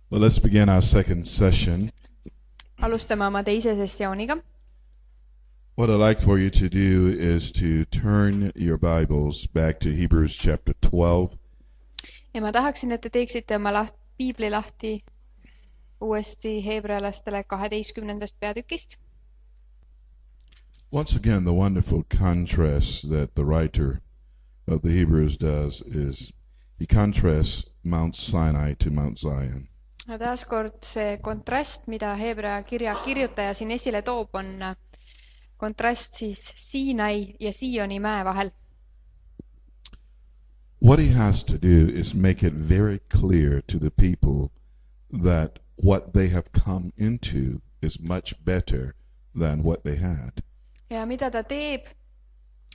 Well, let's begin our second session. Alustame oma teise sessiooniga. What I'd like for you to do is to turn your Bibles back to Hebrews chapter 12. Ja ma tahaksin, et te teeksite oma piibli lahti uuesti heebrealastele 12. peatükist. Once again, the wonderful contrast that the writer of the Hebrews does is he contrasts Mount Sinai to Mount Zion. Ja taaskord see kontrast, mida Heebrea kirja kirjutaja siin esile toob, on kontrast siis Siinai ja Sioni mäe vahel. What he has to do is make it very clear to the people that what they have come into is much better than what they had. Ja mida ta teeb,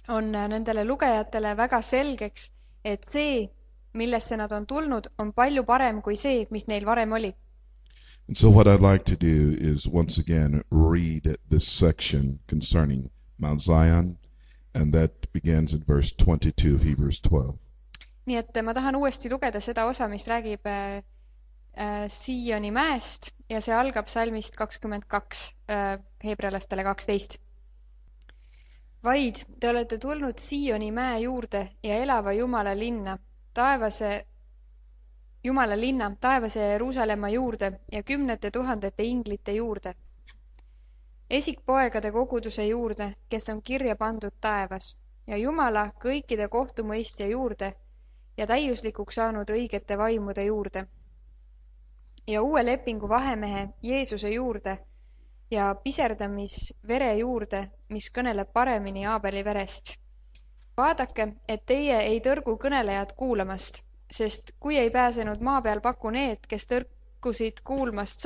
on nendele lugejatele väga selgeks, et see, millesse nad on tulnud, on palju parem kui see, mis neil varem oli. And so what I'd like to do is once again read this section concerning Mount Zion, and that begins in verse 22 of Hebrews 12. Nii et ma tahan uuesti lugeda seda osa, mis räägib Sioni mäest ja see algab salmist 22 heebrealastele 12. Vaid te olete tulnud Sioni mäe juurde ja elava Jumala linna, taevase Jeruusalemma juurde ja 10 000 inglite juurde. Esikpoegade koguduse juurde, kes on kirja pandud taevas, ja Jumala kõikide kohtumõistja juurde ja täiuslikuks saanud õigete vaimude juurde. Ja uue lepingu vahemehe Jeesuse juurde ja piserdamisvere juurde, mis kõneleb paremini Aabeli verest. Vaadake, et teie ei tõrgu kõnelejad kuulamast, sest kui ei pääsenud maa peal paku need, kes tõrkusid kuulmast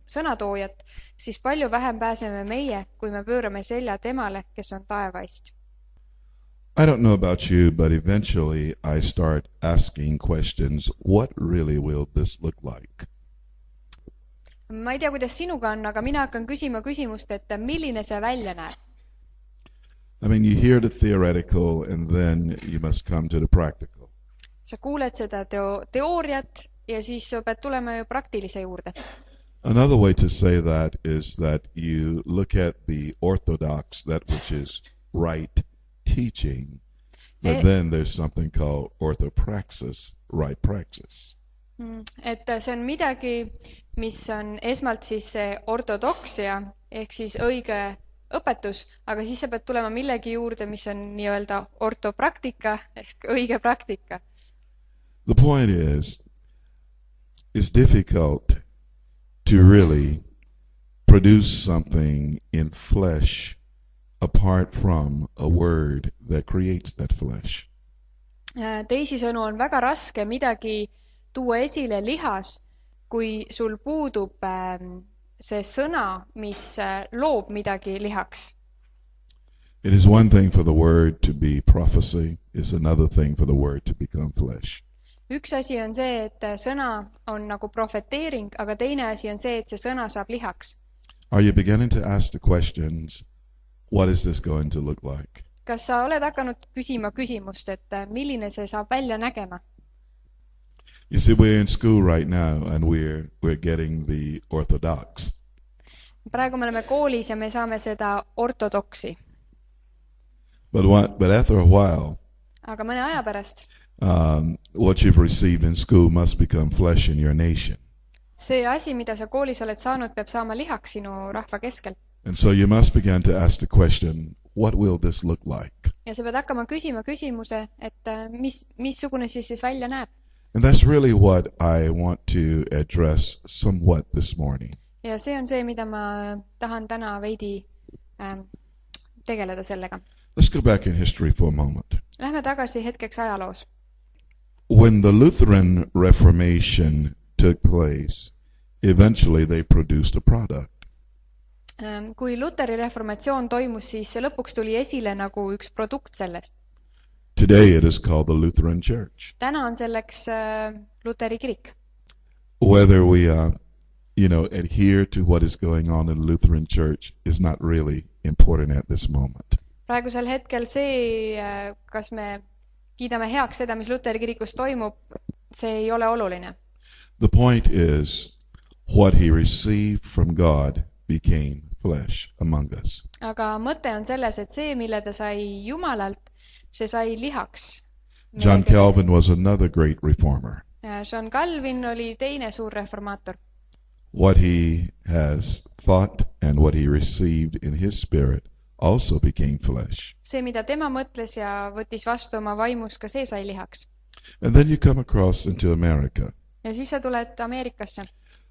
sõnatoojat, siis palju vähem pääseme meie, kui me pöörame selja temale, kes on taevaist. I don't know about you, but eventually I start asking questions. What really will this look like? Ma ei tea, kuidas sinuga on, aga mina hakkan küsima küsimust, et milline see välja näeb. I mean, you hear the theoretical and then you must come to the practical. Sa kuuled seda teooriat ja siis sa pead tulema ju praktilise juurde. Another way to say that is that you look at the orthodox, that which is right teaching, but then there's something called orthopraxis, right praxis. Et see on midagi, mis on esmalt siis see ortodoksia, ehk siis õige õpetus, aga siis sa pead tulema millegi juurde, mis on nii-öelda ortopraktika ehk õige praktika. The point is, it's difficult to really produce something in flesh apart from a word that creates that flesh. Teisisõnu on väga raske midagi tuua esile lihas, kui sul puudub see sõna, mis loob midagi lihaks. It is one thing for the word to be prophecy, it's another thing for the word to become flesh. Üks asi on see, et sõna on nagu profeteering, aga teine asi on see, et see sõna saab lihaks. Are you beginning to ask the questions, what is this going to look like? Kas sa oled hakanud küsima küsimust, et milline see saab välja nägema? You see, we're in school right now and we're getting the orthodox. Praegu me oleme koolis ja me saame seda ortodoksi. But after a while, aga mõne aja pärast what you've received in school must become flesh in your nation. See asi, mida sa koolis oled saanud, peab saama lihaks sinu rahva keskel. And so you must begin to ask the question, what will this look like? Ja sa pead hakkama küsima küsimuse, et missugune siis välja näeb. And that's really what I want to address somewhat this morning. Ja see on see, mida ma tahan täna veidi tegeleda sellega. Let's go back in history for a moment. Lähme tagasi hetkeks ajaloos. When the Lutheran Reformation took place, eventually they produced a product. Kui Luteri reformatsioon toimus, siis lõpuks tuli esile nagu üks produkt sellest. Today it is called the Lutheran Church. Täna on selleks Luteri kirik. Whether we adhere to what is going on in the Lutheran Church is not really important at this moment. Praegusel hetkel see, kas me kiidame heaks seda, mis Luteri kirikus toimub, see ei ole oluline. The point is what he received from God became flesh among us. aga mõte on selles, et see, mille ta sai Jumalalt, see sai lihaks. John Calvin was another great reformer. John Calvin oli teine suur reformaator. What he has thought and what he received in his spirit also became flesh. See, mida tema mõtles ja võttis vastu oma vaimus, ka see sai lihaks. And then you come across into America, Ja siis sa tuled Ameerikasse,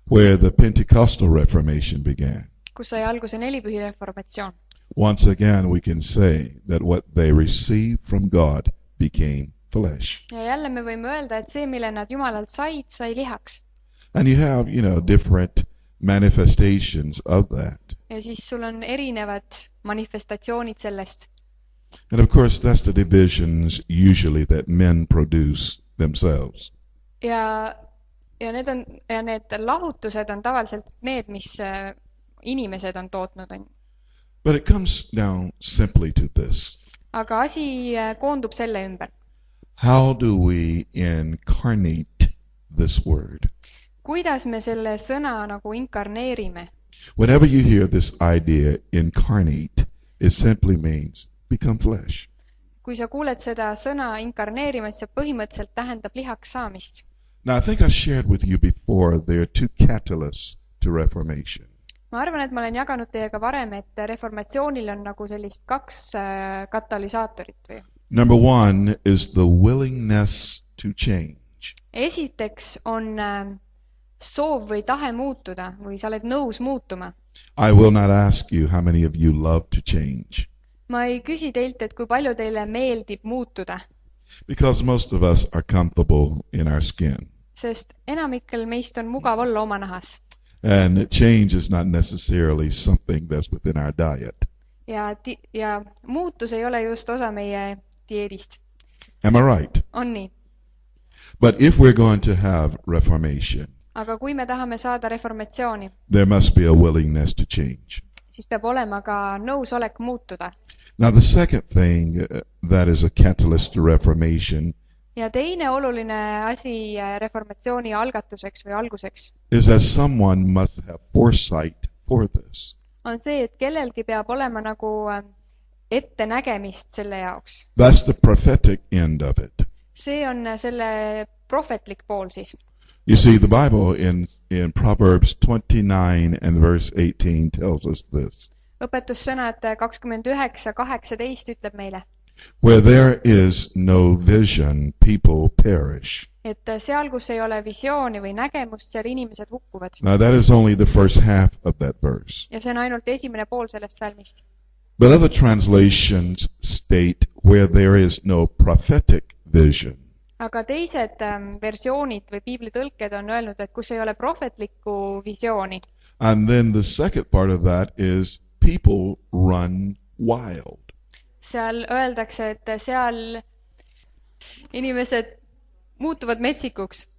where the Pentecostal Reformation began. kus sai alguse nelipühi reformatsioon. Once again, we can say that what they received from God became flesh. Ja jälle me võime öelda, et see, mille nad Jumalalt said, sai lihaks. And you have, different manifestations of that. Ja siis sul on erinevad manifestatsioonid sellest. And of course, that's the divisions usually that men produce themselves. Ja need lahutused on tavaliselt need, mis inimesed on tootnud. But it comes down simply to this. Aga asi koondub selle ümber. How do we incarnate this word? Kuidas me selle sõna nagu inkarneerime? Whenever you hear this idea, incarnate, it simply means become flesh. Kui sa kuuled seda sõna inkarneerimas, see põhimõtteliselt tähendab lihaks saamist. Now, I think I shared with you before there are two catalysts to Reformation. Ma arvan, et ma olen jaganud teiega varem, et reformatsioonil on nagu sellist kaks katalüsaatorit või. Number one is the willingness to change. Esiteks on soov või tahe muutuda või sa oled nõus muutuma. I will not ask you how many of you love to change. Ma ei küsi teilt, et kui palju teile meeldib muutuda. Because most of us are comfortable in our skin. Sest enamikel meist on mugav olla oma nahas. And change is not necessarily something that's within our diet. Ja muutus ei ole just osa meie dieedist. Am I right? On nii. But if we're going to have reformation, aga kui me tahame saada reformatsiooni, there must be a willingness to change. Siis peab olema ka nõusolek muutuda. Now the second thing that is a catalyst to reformation ja teine oluline asi reformatsiooni algatuseks või alguseks is that someone must have foresight for this. On see, et kellelgi peab olema nagu ettenägemist selle jaoks. That's the prophetic end of it. See on selle prohvetlik pool siis. You see, the Bible in Proverbs 29 and verse 18 tells us this. Õpetussõnad 29:18 ütleb meile. Where there is no vision, people perish. Et seal, kus ei ole visiooni või nägemust, seal inimesed hukkuvad. Now that is only the first half of that verse. Ja see on ainult esimene pool sellest salmist. But other translations state where there is no prophetic vision. Aga teised versioonid või piiblitõlked on öelnud, et kus ei ole prohvetlikku visiooni. And then the second part of that is people run wild. Seal öeldakse, et seal inimesed muutuvad metsikuks.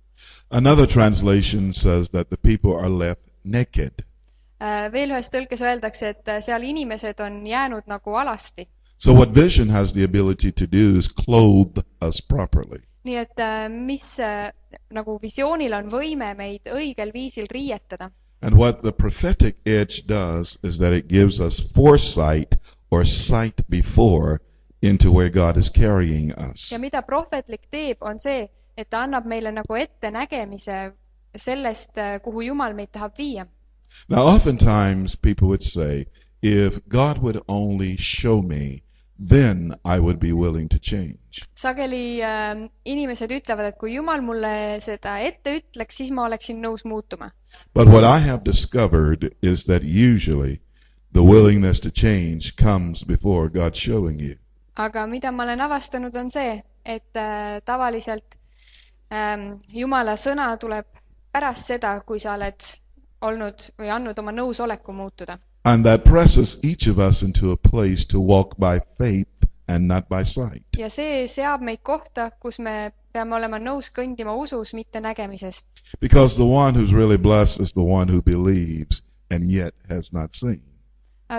Another translation says that the people are left naked. Veel ühes tõlkes öeldakse, et seal inimesed on jäänud nagu alasti. So what vision has the ability to do is clothe us properly. Nii et mis nagu visioonil on võime meid õigel viisil riietada. And what the prophetic edge does is that it gives us foresight or sight before into where God is carrying us. Ja mida prohvetlik teeb, on see, et ta annab meile nagu ette nägemise sellest, kuhu Jumal meid tahab viia. Now oftentimes people would say, if God would only show me, then I would be willing to change. Sageli inimesed ütlevad, et kui Jumal mulle seda ette ütleks, siis ma oleksin nõus muutuma. But what I have discovered is that usually the willingness to change comes before God showing you. Aga mida ma olen avastanud on see, et tavaliselt Jumala sõna tuleb pärast seda, kui sa oled olnud või andnud oma nõusoleku muutuda. And that presses each of us into a place to walk by faith and not by sight. Ja see seab meid kohta, kus me peame olema nõus kõndima usus, mitte nägemises. Because the one who's really blessed is the one who believes and yet has not seen.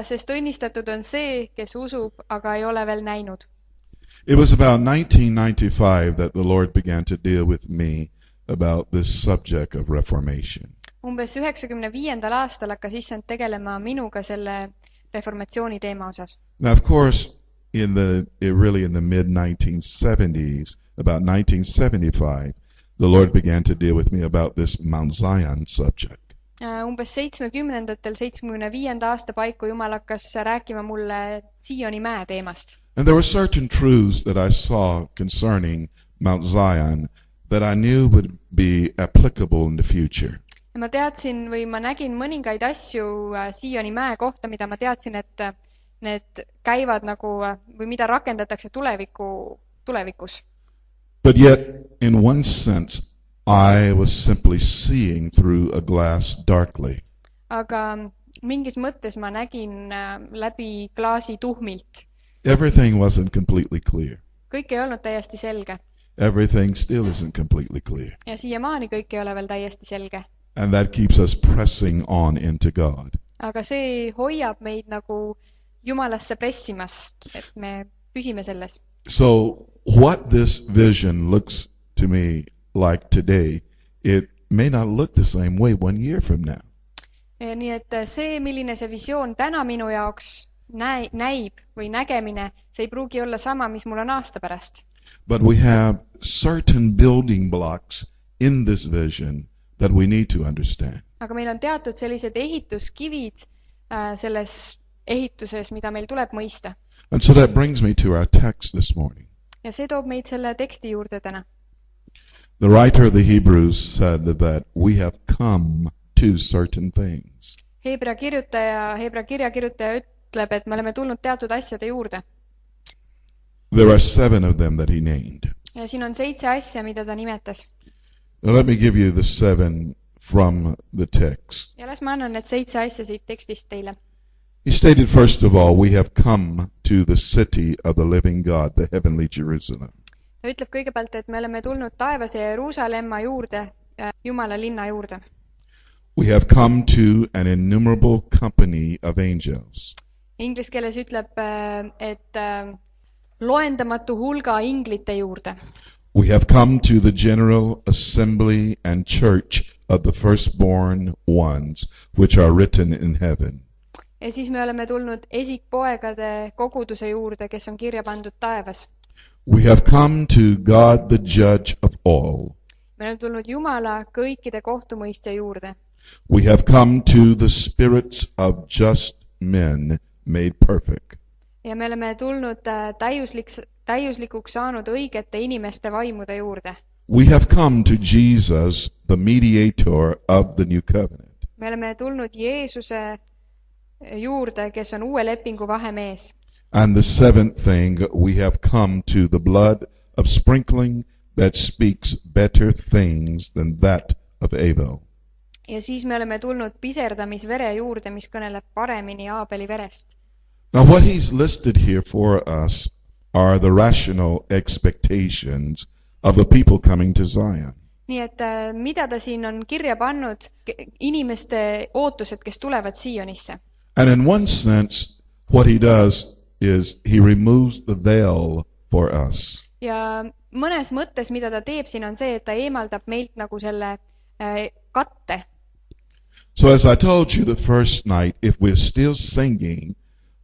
Sest õnnistatud on see, kes usub, aga ei ole veel näinud. It was about 1995 that the Lord began to deal with me about this subject of reformation. Umbes 95. aastal hakkas issand tegelema minuga selle reformatsiooni teema osas. Now, of course, in the mid-1970s, about 1975, the Lord began to deal with me about this Mount Zion subject. Umbes 70-ndatel 75. aasta paiku Jumal hakkas rääkima mulle Zioni mäe teemast. And there were certain truths that I saw concerning Mount Zion that I knew would be applicable in the future. Ja ma teadsin või ma nägin mõningaid asju Zioni mäe kohta, mida ma teadsin, et need käivad nagu või mida rakendatakse tulevikus. But yet, in one sense, I was simply seeing through a glass darkly. Aga mingis mõttes ma nägin läbi klaasi tuhmilt. Everything wasn't completely clear. Kõik ei olnud täiesti selge. Everything still isn't completely clear. Ja siiamaani kõik ei ole veel täiesti selge. And that keeps us pressing on into God. Aga see hoiab meid nagu Jumalasse pressimas, et me püsime selles. So what this vision looks to me like today, it may not look the same way 1 year from now. Nii et see, milline see visioon täna minu jaoks näib või nägemine, see ei pruugi olla sama, mis mul on aasta pärast. But we have certain building blocks in this vision that we need to understand. Aga meil on teatud sellised ehituskivid selles ehituses, mida meil tuleb mõista. And so that brings me to our text this morning. Ja see toob meid selle teksti juurde täna. The writer of the Hebrews said that we have come to certain things. Heebrea kirja kirjutaja ütleb, et me oleme tulnud teatud asjade juurde. There are 7 of them that he named. Ja siin on 7 asja, mida ta nimetas. Now let me give you the 7 from the text. Ja las ma annan need 7 asja siit tekstist teile. He stated, first of all, we have come to the city of the living God, the heavenly Jerusalem. Ta ütleb kõigepealt, et me oleme tulnud taevase Jeruusalemma juurde, Jumala linna juurde. We have come to an innumerable company of angels. Inglise keeles ütleb, et loendamatu hulga inglite juurde. We have come to the general assembly and church of the firstborn ones, which are written in heaven. Ja siis me oleme tulnud esikpoegade koguduse juurde, kes on kirja pandud taevas. We have come to God, the judge of all. Me oleme tulnud Jumala kõikide kohtumõistja juurde. We have come to the spirits of just men made perfect. Ja me oleme tulnud täiuslikuks saanud õigete inimeste vaimude juurde. We have come to Jesus, the mediator of the new covenant. Me oleme tulnud Jeesuse juurde, kes on uue lepingu vahemees. And the 7th thing, we have come to the blood of sprinkling that speaks better things than that of Abel. Ja siis me oleme tulnud piserdamisvere juurde, mis kõneleb paremini Aabeli verest. Now what he's listed here for us are the rational expectations of the people coming to Zion. Nii et mida ta siin on kirja pannud, inimeste ootused, kes tulevad Sionisse. And in one sense, what he does is he removes the veil for us. Ja mõnes mõttes, mida ta teeb siin, on see, et ta eemaldab meilt nagu selle katte. So as I told you the first night, if we're still singing,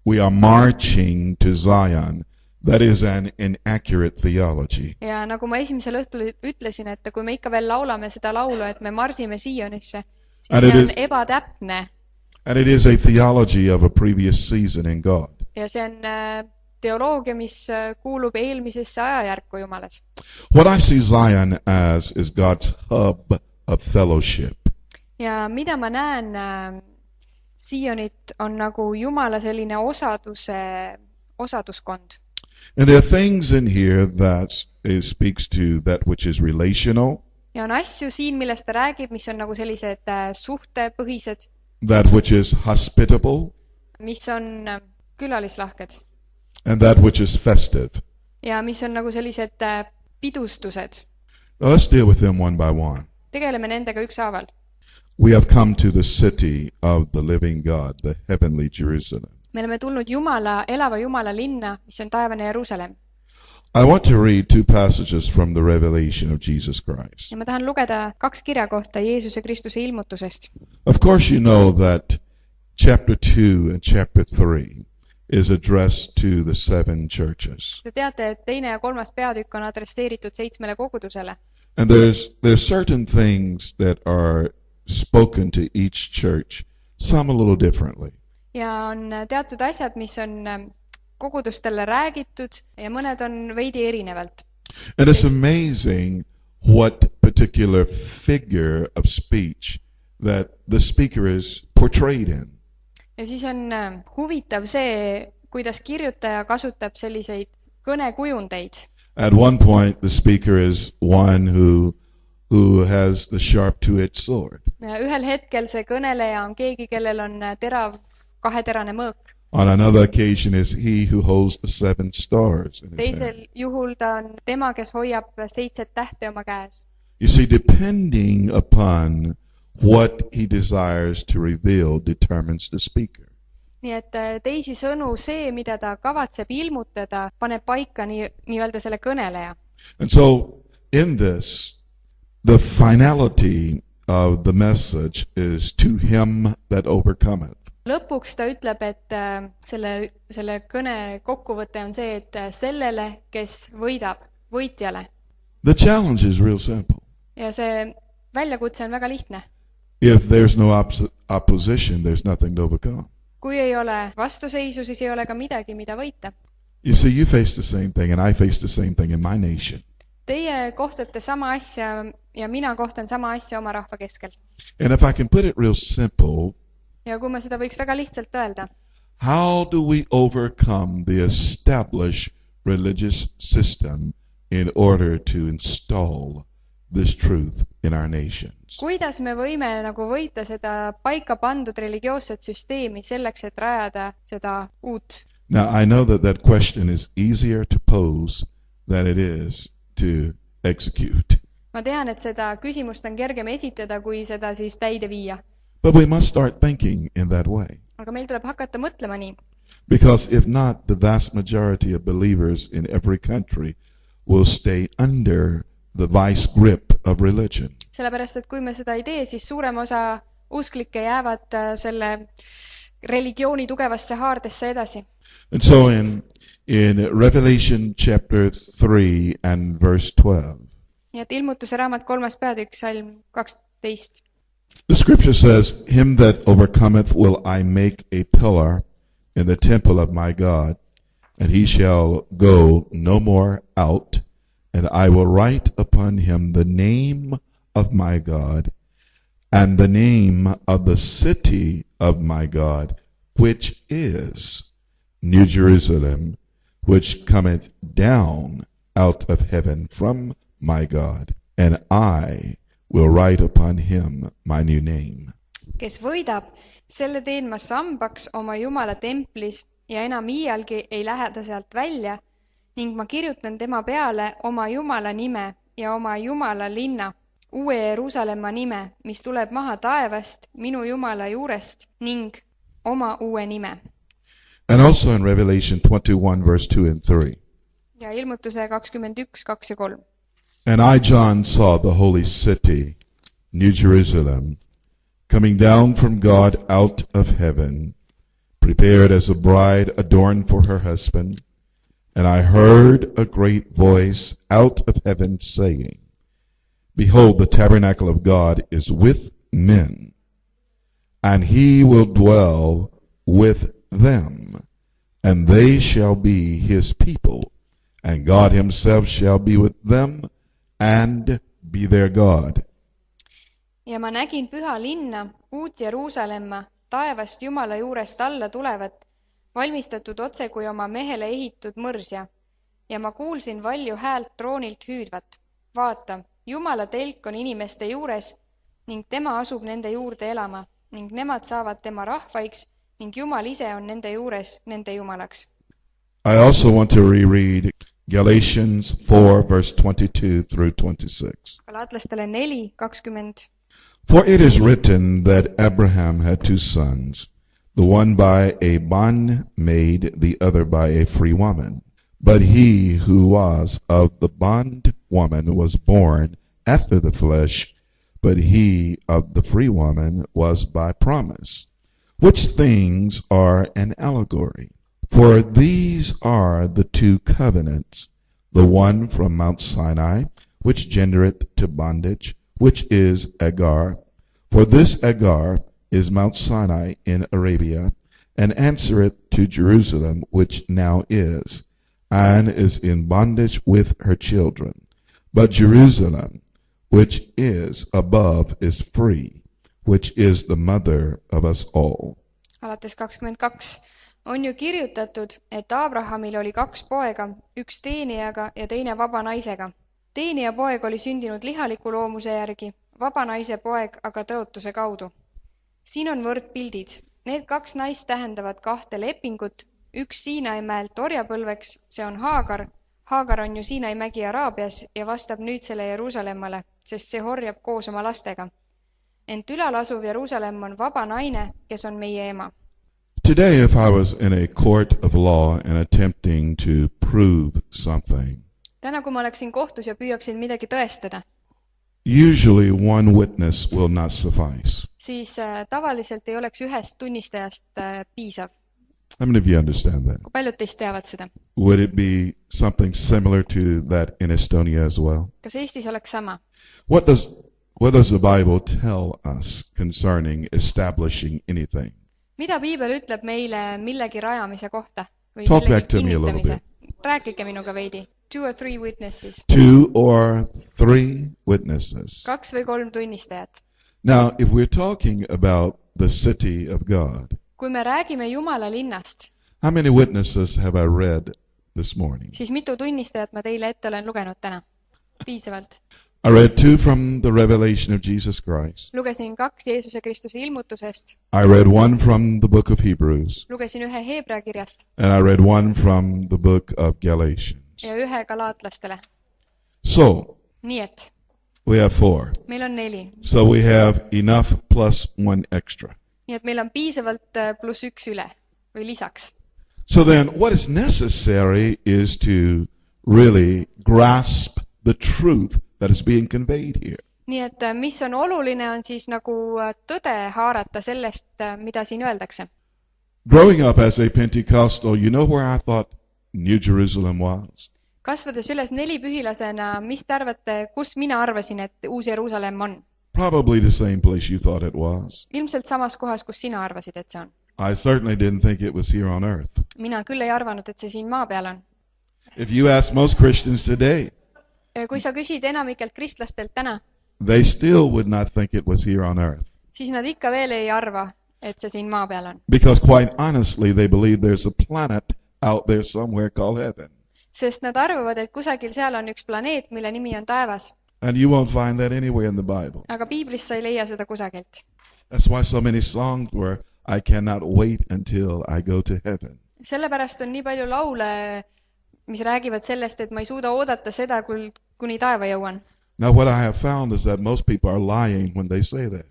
we are marching to Zion. That is an inaccurate theology. Ja nagu ma esimesel õhtul ütlesin, et kui me ikka veel laulame seda laulu, et me marsime Sionisse, siis see on ebatäpne. And it is a theology of a previous season in God. Ja see on teoloogia, mis kuulub eelmisesse ajajärku Jumalas. What I see Zion as is God's hub of fellowship. Ja mida ma näen Sionit on nagu Jumala selline osaduskond. And there are things in here that speaks to that which is relational. Ja on asju siin, millest ta räägib, mis on nagu sellised suhtepõhised. That which is hospitable. Mis on külalislahked. And that which is festive. Ja mis on nagu sellised pidustused. Now let's deal with them one by one. Tegeleme nendega ükshaaval. We have come to the city of the living God, the heavenly Jerusalem. Me oleme tulnud elava Jumala linna, mis on taevane Jeruusalemm. I want to read two passages from the revelation of Jesus Christ. ja ma tahan lugeda 2 kirja kohta Jeesuse Kristuse ilmutusest. Of course you know that chapter 2 and chapter 3 is addressed to the 7 churches. Te teate, et 2. ja 3. peatükk on adresseeritud 7 kogudusele. And there's certain things that are spoken to each church, some a little differently. ja on teatud asjad, mis on kogudustele räägitud ja mõned on veidi erinevalt. And it's amazing what particular figure of speech that the speaker is portrayed in. ja siis on huvitav see, kuidas kirjutaja kasutab selliseid kõnekujundeid. At one point the speaker is one who has the sharp two-edged sword. Ühel hetkel see kõneleja on keegi, kellel on terav kaheterane mõõk. On another occasion is he who holds the 7 stars in his hand. Teisel juhul ta on tema, kes hoiab 7 tähte oma käes. You see, depending upon what he desires to reveal determines the speaker. nii et teisisõnu see, mida ta kavatseb ilmutada, paneb paika nii-öelda selle kõneleja. And so in this, the finality of the message is to him that overcometh. Lõpuks ta ütleb, et selle kõne kokkuvõte on see, et sellele, kes võidab, võitjale. The challenge is real simple. ja see väljakutse on väga lihtne. If there's no opposition, there's nothing to overcome. Kui ei ole vastuseisu, siis ei ole ka midagi, mida võita. You see, you face the same thing and I face the same thing in my nation. Teie kohtate sama asja ja mina kohtan sama asja oma rahva keskel. And if I can put it real simple, ja kui ma seda võiks väga lihtsalt öelda, how do we overcome the established religious system in order to install this truth in our nations? kuidas me võime nagu võita seda paika pandud religioosset süsteemi selleks, et rajada seda uut? Now, I know that question is easier to pose than it is to execute. ma tean, et seda küsimust on kergem esitada, kui seda siis täide viia. But we must start thinking in that way. aga meil tuleb hakata mõtlema nii. Because if not, the vast majority of believers in every country will stay under the vice grip of religion. sellepärast, et kui me seda ei tee, siis suurem osa usklikke jäävad selle religiooni tugevasse haardesse edasi. And so in Revelation chapter 3 and verse 12, nii et ilmutuse raamat 3. peatükk, salm 12. the scripture says, him that overcometh will I make a pillar in the temple of my God, and he shall go no more out, and I will write upon him the name of my God, and the name of the city of my God, which is New Jerusalem, which cometh down out of heaven from my God, and I will write upon him my new name. kes võidab, selle teen ma sambaks oma Jumala templis ja enam iialgi ei lähe ta sealt välja, ning ma kirjutan tema peale oma Jumala nime ja oma Jumala linna, uue Jeruusalemma nime, mis tuleb maha taevast minu Jumala juurest, ning oma uue nime. And also in Revelation 21 verse 2 and 3. ja ilmutuse 21, 2 ja 3. And I, John, saw the holy city, New Jerusalem, coming down from God out of heaven, prepared as a bride adorned for her husband. And I heard a great voice out of heaven saying, Behold, the tabernacle of God is with men, and he will dwell with them, and they shall be his people, and God himself shall be with them, and be their God. ja ma nägin püha linna, uut Jeruusalemma, taevast Jumala juurest alla tulevat, valmistatud otse kui oma mehele ehitud mõrsja. ja ma kuulsin valju häält troonilt hüüdvat. vaata, Jumala telk on inimeste juures ning tema asub nende juurde elama ning nemad saavad tema rahvaiks ning Jumal ise on nende juures nende Jumalaks. I also want to reread Galatians 4 verse 22 through 26. Galatlastele 4:20. For it is written that Abraham had 2 sons, the one by a bondmaid, the other by a free woman. But he who was of the bondwoman was born after the flesh, but he of the free woman was by promise, which things are an allegory. For these are the two covenants, the one from Mount Sinai, which gendereth to bondage, which is Agar. For this Agar is Mount Sinai in Arabia, and answereth to Jerusalem, which now is, and is in bondage with her children. But Jerusalem, which is above, is free, which is the mother of us all. Alates 22. On ju kirjutatud, et Abrahamil oli 2 poega, üks teenijaga ja teine vaba naisega. Teenija poeg oli sündinud lihaliku loomuse järgi, vaba naise poeg aga tõotuse kaudu. Siin on võrdpildid. Need 2 naist tähendavad 2 lepingut, üks Siinai mäelt orjapõlveks, see on Haagar. Haagar on ju Siinai mägi Araabias ja vastab nüüdsele Jeruusalemmale, sest see horjab koos oma lastega. Ent ülal asuv Jeruusalemm on vaba naine, kes on meie ema. Today, if I was in a court of law and attempting to prove something, Täna, kui ma oleksin kohtus ja püüaksin midagi tõestada, usually one witness will not suffice. siis tavaliselt ei oleks ühest tunnistajast piisav. How many of you understand that? Kui paljud teist teavad seda? Would it be something similar to that in Estonia as well? Kas Eestis oleks sama? What does the Bible tell us concerning establishing anything? Mida Piibel ütleb meile millegi rajamise kohta? Või Talk millegi back to me a little kinnitamise? Rääkige minuga veidi. 2 or 3 witnesses. 2 or 3 witnesses. 2 või 3 tunnistajat. Now, if we're talking about the city of God, Kui me räägime Jumala linnast, how many witnesses have I read this morning? siis mitu tunnistajat ma teile ette olen lugenud täna? Piisavalt. I read 2 from the revelation of Jesus Christ. Lugesin 2 Jeesuse Kristuse ilmutusest. I read 1 from the book of Hebrews. Lugesin 1 Heebrea kirjast And I read 1 from the book of Galatians. ja 1 galaatlastele. So, Nii et we have 4. meil on 4. So we have enough plus 1 extra. Nii et meil on piisavalt pluss 1 üle või lisaks. So then what is necessary is to really grasp the truth that is being conveyed here. Nii et mis on oluline, on siis nagu tõde haarata sellest, mida siin öeldakse. Growing up as a Pentecostal, you know where I thought New Jerusalem was? Kasvades üles 4-pühilasena, mis te arvate, kus mina arvasin, et Uus Jeruusalemm on? Probably the same place you thought it was. Ilmselt samas kohas, kus sina arvasid, et see on. I certainly didn't think it was here on earth. Mina küll ei arvanud, et see siin maa peal on. If you ask most Christians today, Kui sa küsid enamikelt kristlastelt täna, they still would not think it was here on earth. siis nad ikka veel ei arva, et see siin maa peal on. Because quite honestly, they believe there's a planet out there somewhere called heaven. Sest nad arvavad, et kusagil seal on üks planeet, mille nimi on taevas. And you won't find that anywhere in the Bible. Aga Piiblis sa ei leia seda kusagilt. That's why so many songs were, I cannot wait until I go to heaven. Sellepärast on nii palju laule, mis räägivad sellest, et ma ei suuda oodata seda, kuni taeva jõuan. Now what I have found is that most people are lying when they say that.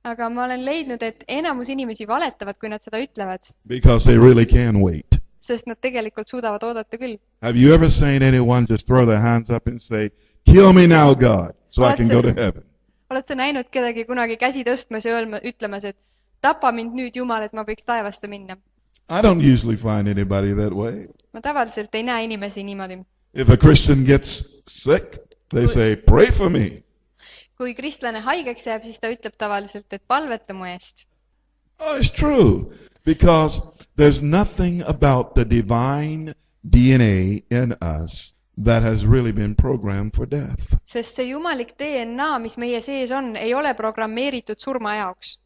Aga ma olen leidnud, et enamus inimesi valetavad, kui nad seda ütlevad. Because they really can wait. Sest nad tegelikult suudavad oodata küll. Have you ever seen anyone just throw their hands up and say, kill me now, God, so I can go to heaven? Oled sa näinud kedagi kunagi käsi tõstmas ja ütlemas, et tapa mind nüüd, Jumal, et ma võiks taevasse minna? I don't usually find anybody that way. Ma tavaliselt ei näe inimesi niimoodi. If a Christian gets sick, they say, pray for me. Kui kristlane haigeks jääb, siis ta ütleb tavaliselt, et palveta mu eest. Oh, it's true. Because there's nothing about the divine DNA in us that has really been programmed for death. Sest see jumalik DNA, mis meie sees on, ei ole programmeeritud surma jaoks.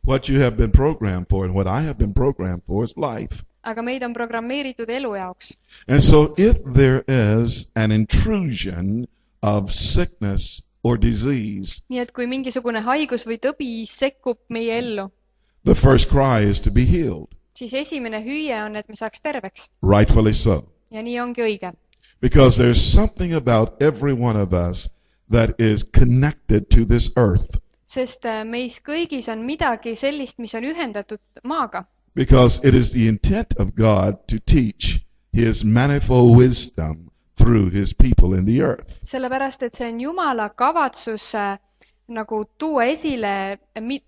What you have been programmed for and what I have been programmed for is life. Aga meid on programmeeritud elu jaoks. And so if there is an intrusion of sickness or disease, Nii et kui mingisugune haigus või tõbi sekkub meie ellu, the first cry is to be healed. siis esimene hüüe on, et me saaks terveks. Rightfully so. Ja nii ongi õige. Because there's something about every one of us that is connected to this earth. Sest meis kõigis on midagi sellist, mis on ühendatud maaga. Because it is the intent of God to teach his manifold wisdom through his people in the earth. Sellepärast, et see on Jumala kavatsus nagu tuua esile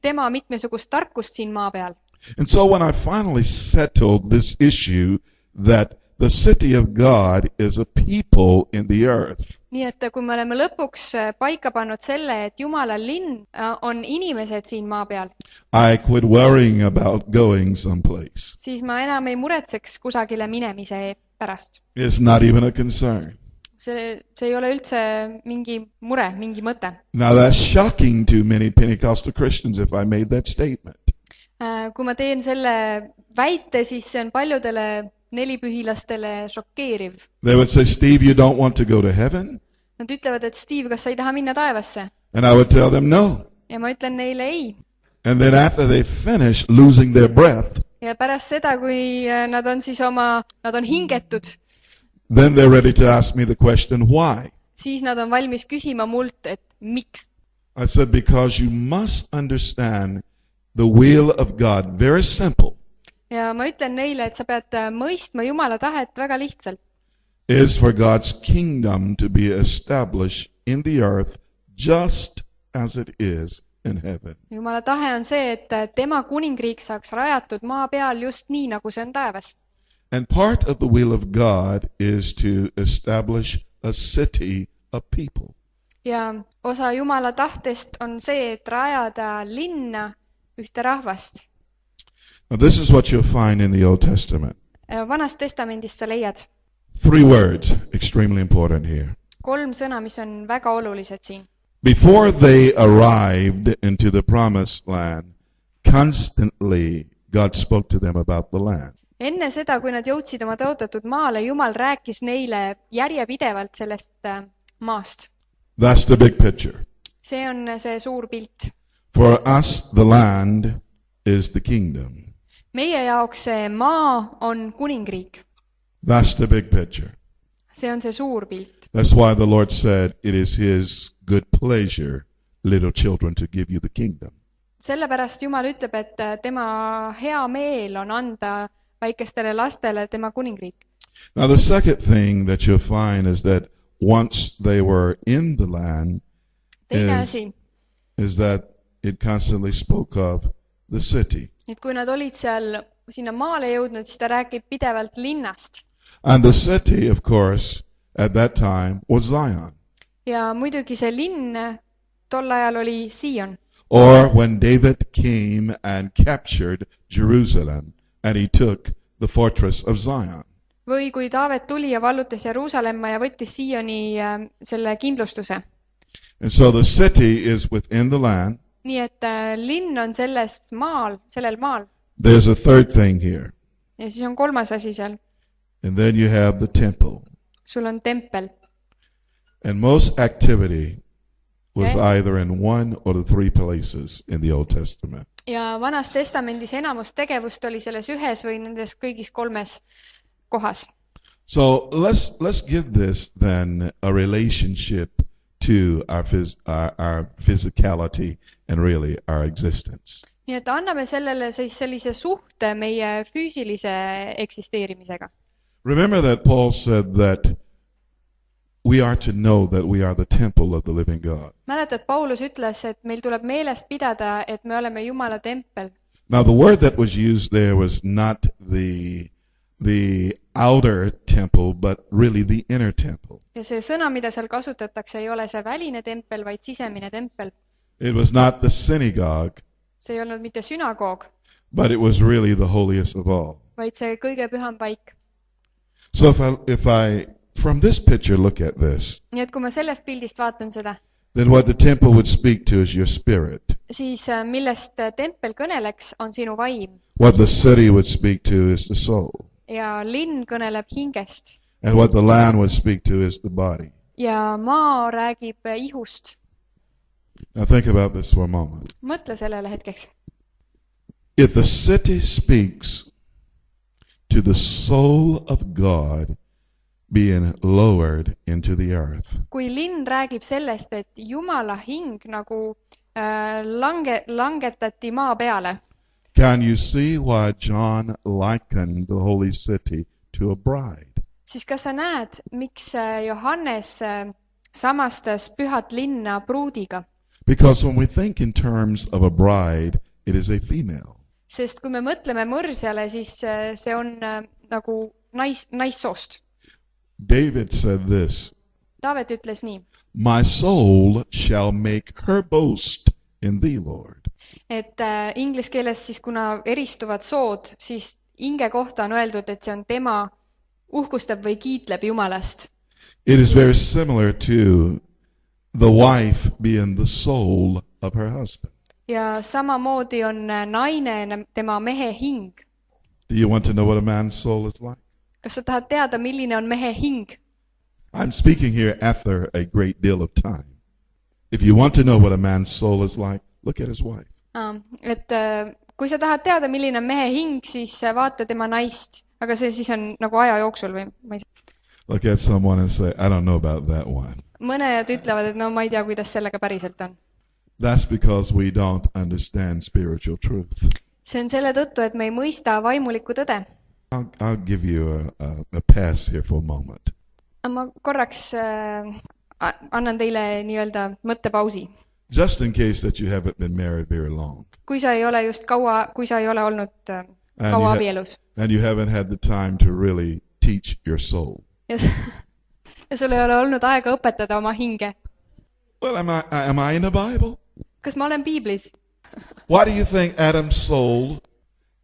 tema mitmesugust tarkust siin maa peal. And so when I finally settled this issue that the city of God is a people in the earth, Nii et kui me oleme lõpuks paika pannud selle, et Jumala linn on inimesed siin maa peal, I quit worrying about going someplace. siis ma enam ei muretseks kusagile minemise pärast. It's not even a concern. See ei ole üldse mingi mure, mingi mõte. Now that's shocking to many Pentecostal Christians if I made that statement. Kui ma teen selle väite, siis see on paljudele nelipühilastele šokeeriv. They would say, Steve, you don't want to go to heaven? Nad ütlevad, et Steve, kas sa ei taha minna taevasse? And I would tell them no. Ja ma ütlen neile ei. And then after they finish losing their breath, Ja pärast seda, kui nad on siis nad on hingetud, then they're ready to ask me the question, why? siis nad on valmis küsima mult, et miks. I said, because you must understand the will of God. Very simple. Ja ma ütlen neile, et sa pead mõistma Jumala tahet väga lihtsalt. Is for God's kingdom to be established in the earth just as it is in heaven. Jumala tahe on see, et tema kuningriik saaks rajatud maa peal just nii, nagu see on taevas. And part of the will of God is to establish a city of people. Ja osa Jumala tahtest on see, et rajada linna ühte rahvast. Now this is what you'll find in the Old Testament. Vanast testamendist sa leiad 3 words, extremely important here. 3 sõna, mis on väga olulised siin. Before they arrived into the promised land, constantly God spoke to them about the land. Enne seda, kui nad jõudsid oma tõotatud maale, Jumal rääkis neile järjepidevalt sellest maast. That's the big picture. See on see suur pilt. For us, the land is the kingdom. Meie jaoks see maa on kuningriik. That's the big picture. See on see suur pilt. That's why the Lord said, it is his good pleasure, little children, to give you the kingdom. Sellepärast Jumal ütleb, et tema hea meel on anda väikestele lastele tema kuningriik. Now the second thing that you'll find is that once they were in the land, Teine asi, is that it constantly spoke of the city. et kui nad olid seal sinna maale jõudnud, siis ta räägib pidevalt linnast. And the city, of course, at that time was Zion. Ja muidugi see linn tol ajal oli Sion. Or when David came and captured Jerusalem and he took the fortress of Zion. Või kui Taavet tuli ja vallutas Jeruusalemma ja võttis Sioni selle kindlustuse. And so the city is within the land. Nii et linn on sellel maal. There's a third thing here. Ja siis on 3. asi seal. And then you have the temple. Sul on tempel. And most activity was either in one or the 3 places in the Old Testament. Ja Vanas Testamendis enamus tegevust oli selles ühes või nendes kõigis 3 kohas. So let's give this then a relationship to our physicality and really our existence. Nii et anname sellele siis sellise suhte meie füüsilise eksisteerimisega. Remember that Paul said that we are to know that we are the temple of the living God. Mäletad, Paulus ütles, et meil tuleb meeles pidada, et me oleme Jumala tempel. Now the word that was used there was not the outer temple, but really the inner temple. Ja see sõna, mida seal kasutatakse, ei ole see väline tempel, vaid sisemine tempel. It was not the synagogue, See ei olnud mitte sünagoog, but it was really the holiest of all. vaid see kõige püham paik. So if I from this picture look at this, Nii et kui ma sellest pildist vaatan seda, then what the temple would speak to is your spirit. siis millest tempel kõneleks, on sinu vaim. What the city would speak to is the soul. Ja linn kõneleb hingest. And what the land would speak to is the body. Ja maa räägib ihust. Now think about this for a moment. Mõtle sellele hetkeks. If the city speaks to the soul of God being lowered into the earth, Kui linn räägib sellest, et Jumala hing nagu langetati maa peale, can you see why John likened the holy city to a bride? siis kas sa näed, miks Johannes samastas pühat linna pruudiga? Because when we think in terms of a bride, it is a female. Sest kui me mõtleme mõrsjale, siis see on nagu naissoost. David said this, Taavet ütles nii, my soul shall make her boast in thee, Lord. et inglise keeles siis kuna eristuvad sood, siis hinge kohta on öeldud, et see on tema uhkustab või kiitleb Jumalast. It is very similar to the wife being the soul of her husband. Ja samamoodi on naine tema mehe hing. Do you want to know what a man's soul is like? Kas sa tahad teada, milline on mehe hing? I'm speaking here after a great deal of time. If you want to know what a man's soul is like, look at his wife. Et kui sa tahad teada, milline on mehe hing, siis vaata tema naist. Aga see siis on nagu aja jooksul või ma ei saa. Look at someone and say, I don't know about that one. Mõned ütlevad, et no ma ei tea, kuidas sellega päriselt on. That's because we don't understand spiritual truth. See on selle tõttu, et me ei mõista vaimulikku tõde. I'll give you a pass here for a moment. Ma korraks annan teile nii-öelda mõttepausi. Just in case that you haven't been married very long. Kui sa ei ole just kui sa ei ole olnud kaua abielus. And you haven't had the time to really teach your soul. Ja sul ei ole olnud aega õpetada oma hinge. Well, am I in the Bible? Kas ma olen Piiblis? Why do you think Adam's soul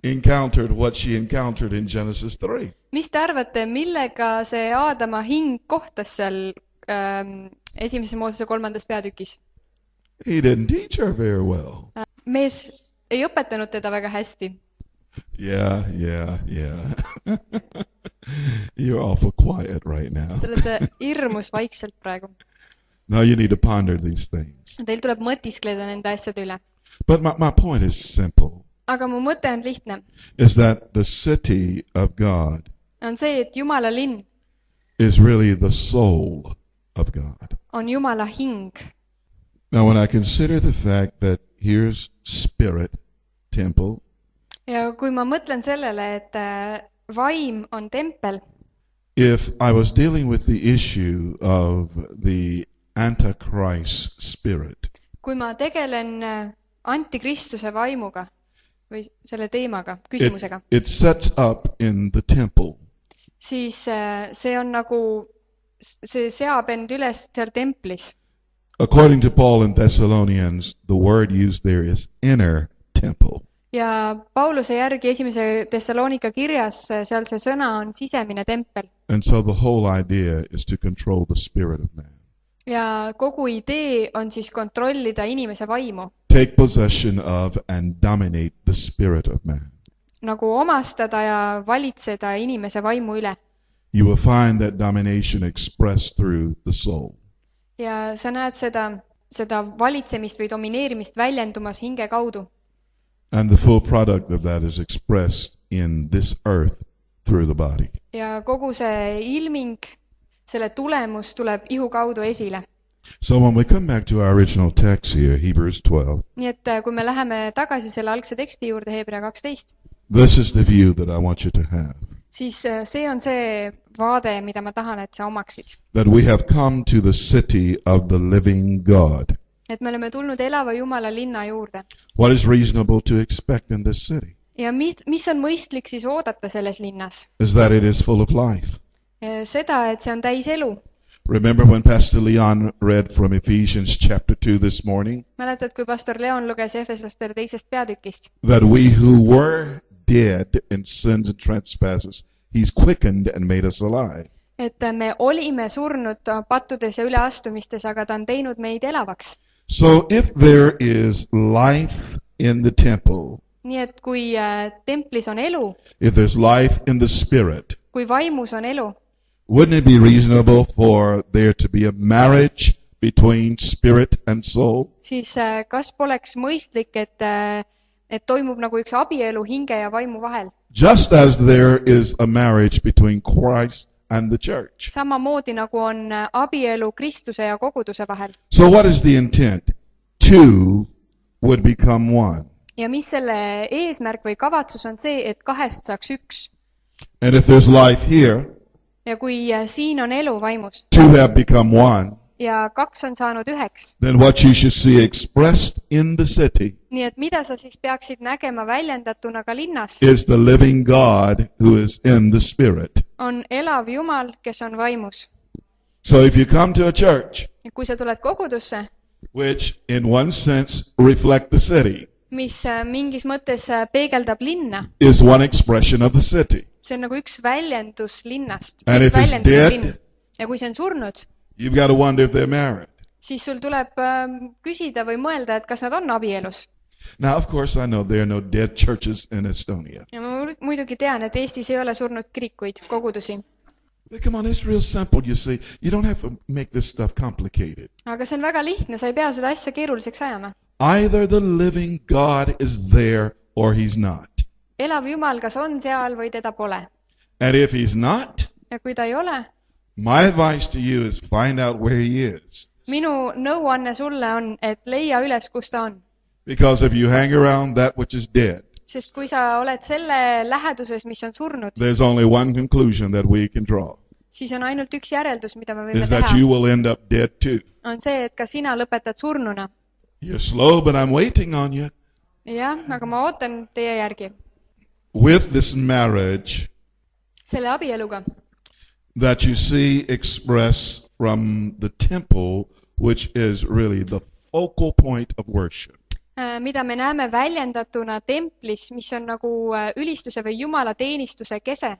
encountered what she encountered in Genesis 3? Mis te arvate, millega see Aadama hing kohtas seal esimese Moosese 3. peatükis? He didn't teach her very well. Mees ei õpetanud teda väga hästi. Yeah. You're awful quiet right now. Te olete hirmus vaikselt praegu. Now you need to ponder these things. Teil tuleb mõtiskleda nende asjade üle. But my point is simple. Aga mu mõte on lihtne. Is that the city of God On see, et Jumala linn is really the soul of God. on Jumala hing. Now when I consider the fact that here's spirit, temple, Ja kui ma mõtlen sellele, et vaim on tempel, if I was dealing with the issue of the Antichrist spirit, kui ma tegelen antikristuse vaimuga või selle teemaga, küsimusega, it sets up in the temple. siis see on nagu, see seab end üles seal templis. According to Paul in Thessalonians, the word used there is inner temple. Ja Pauluse järgi esimese Thessalonika kirjas seal see sõna on sisemine tempel. And so the whole idea is to control the spirit of man. Ja kogu idee on siis kontrollida inimese vaimu. Take possession of and dominate the spirit of man. Nagu omastada ja valitseda inimese vaimu üle. You will find that domination expressed through the soul. Ja sa näed seda valitsemist või domineerimist väljendumas hinge kaudu. And the full product of that is expressed in this earth through the body. Ja kogu see ilming, selle tulemus tuleb ihu kaudu esile. So when we come back to our original text here, Hebrews 12, Nii et kui me läheme tagasi selle algse teksti juurde, Hebra 12, this is the view that I want you to have. siis see on see vaade, mida ma tahan, et sa omaksid. That we have come to the city of the living God. Et me oleme tulnud elava Jumala linna juurde. What is reasonable to expect in this city? Ja mis on mõistlik siis oodata selles linnas? Is that it is full of life. Seda, et see on täis elu. Remember when Pastor Leon read from Ephesians chapter 2 this morning? Mäletad, kui pastor Leon luges Efeslastele 2. peatükist? That we who were dead in sins and trespasses, he's quickened and made us alive. Et me olime surnud pattudes ja üleastumistes, aga ta on teinud meid elavaks. So if there is life in the temple, Nii et kui templis on elu, if there's life in the spirit, kui vaimus on elu, wouldn't it be reasonable for there to be a marriage between spirit and soul? siis kas poleks mõistlik, et toimub nagu üks abielu hinge ja vaimu vahel? Just as there is a marriage between Christ and the church. Samamoodi nagu on abielu Kristuse ja koguduse vahel. So what is the intent? Two would become one. Ja mis selle eesmärk või kavatsus on see, et kahest saaks üks. And if there's life here, ja kui siin on elu vaimus two have become one, ja kaks on saanud üheks, then what you should see expressed in the city nii et mida sa siis peaksid nägema väljendatuna ka linnas, is the living God who is in the Spirit. on elav Jumal, kes on vaimus. So if you come to a church, ja kui sa tuled kogudusse, which in one sense reflect the city, mis mingis mõttes peegeldab linna, is one expression of the city. see on nagu üks väljendus linnast. And if it's dead, ja kui see on surnud, you've got to wonder if they're married. siis sul tuleb küsida või mõelda, et kas nad on abielus. Now, of course, I know there are no dead churches in Estonia. ja ma muidugi tean, et Eestis ei ole surnud kirikuid, kogudusi. But come on, it's real simple, you see. You don't have to make this stuff complicated. aga see on väga lihtne, sa ei pea seda asja keeruliseks ajama. Either the living God is there or he's not. elav Jumal kas on seal või teda pole. And if he's not, ja kui ta ei ole, my advice to you is find out where he is. minu nõuanne sulle on, et leia üles, kus ta on. Because if you hang around that which is dead, sest kui sa oled selle läheduses, mis on surnud, there's only one conclusion that we can draw. siis on ainult üks järeldus, mida me võime Is that teha. you will end up dead too. on see, et ka sina lõpetad surnuna. You're slow, but I'm waiting on you. jah, aga ma ootan teie järgi. With this marriage selle abieluga, that you see expressed from the temple, which is really the focal point of worship. mida me näeme väljendatuna templis, mis on nagu ülistuse või Jumala teenistuse kese.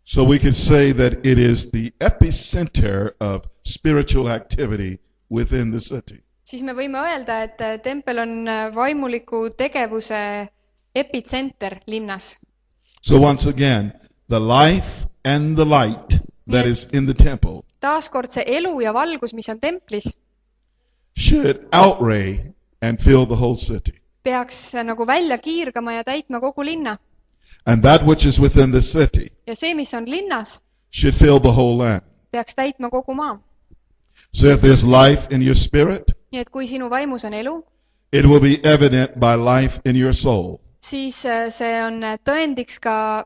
So we could say that it is the epicenter of spiritual activity within the city. siis me võime öelda, et tempel on vaimuliku tegevuse epitsenter linnas. So once again, the life and the light that is in the temple taaskord see elu ja valgus, mis on templis, should outray and fill the whole city. peaks nagu välja kiirgama ja täitma kogu linna. And that which is within the city ja see, mis on linnas, should fill the whole land. peaks täitma kogu maa. So if there's life in your spirit, nii et kui sinu vaimus on elu, it will be evident by life in your soul. siis see on tõendiks ka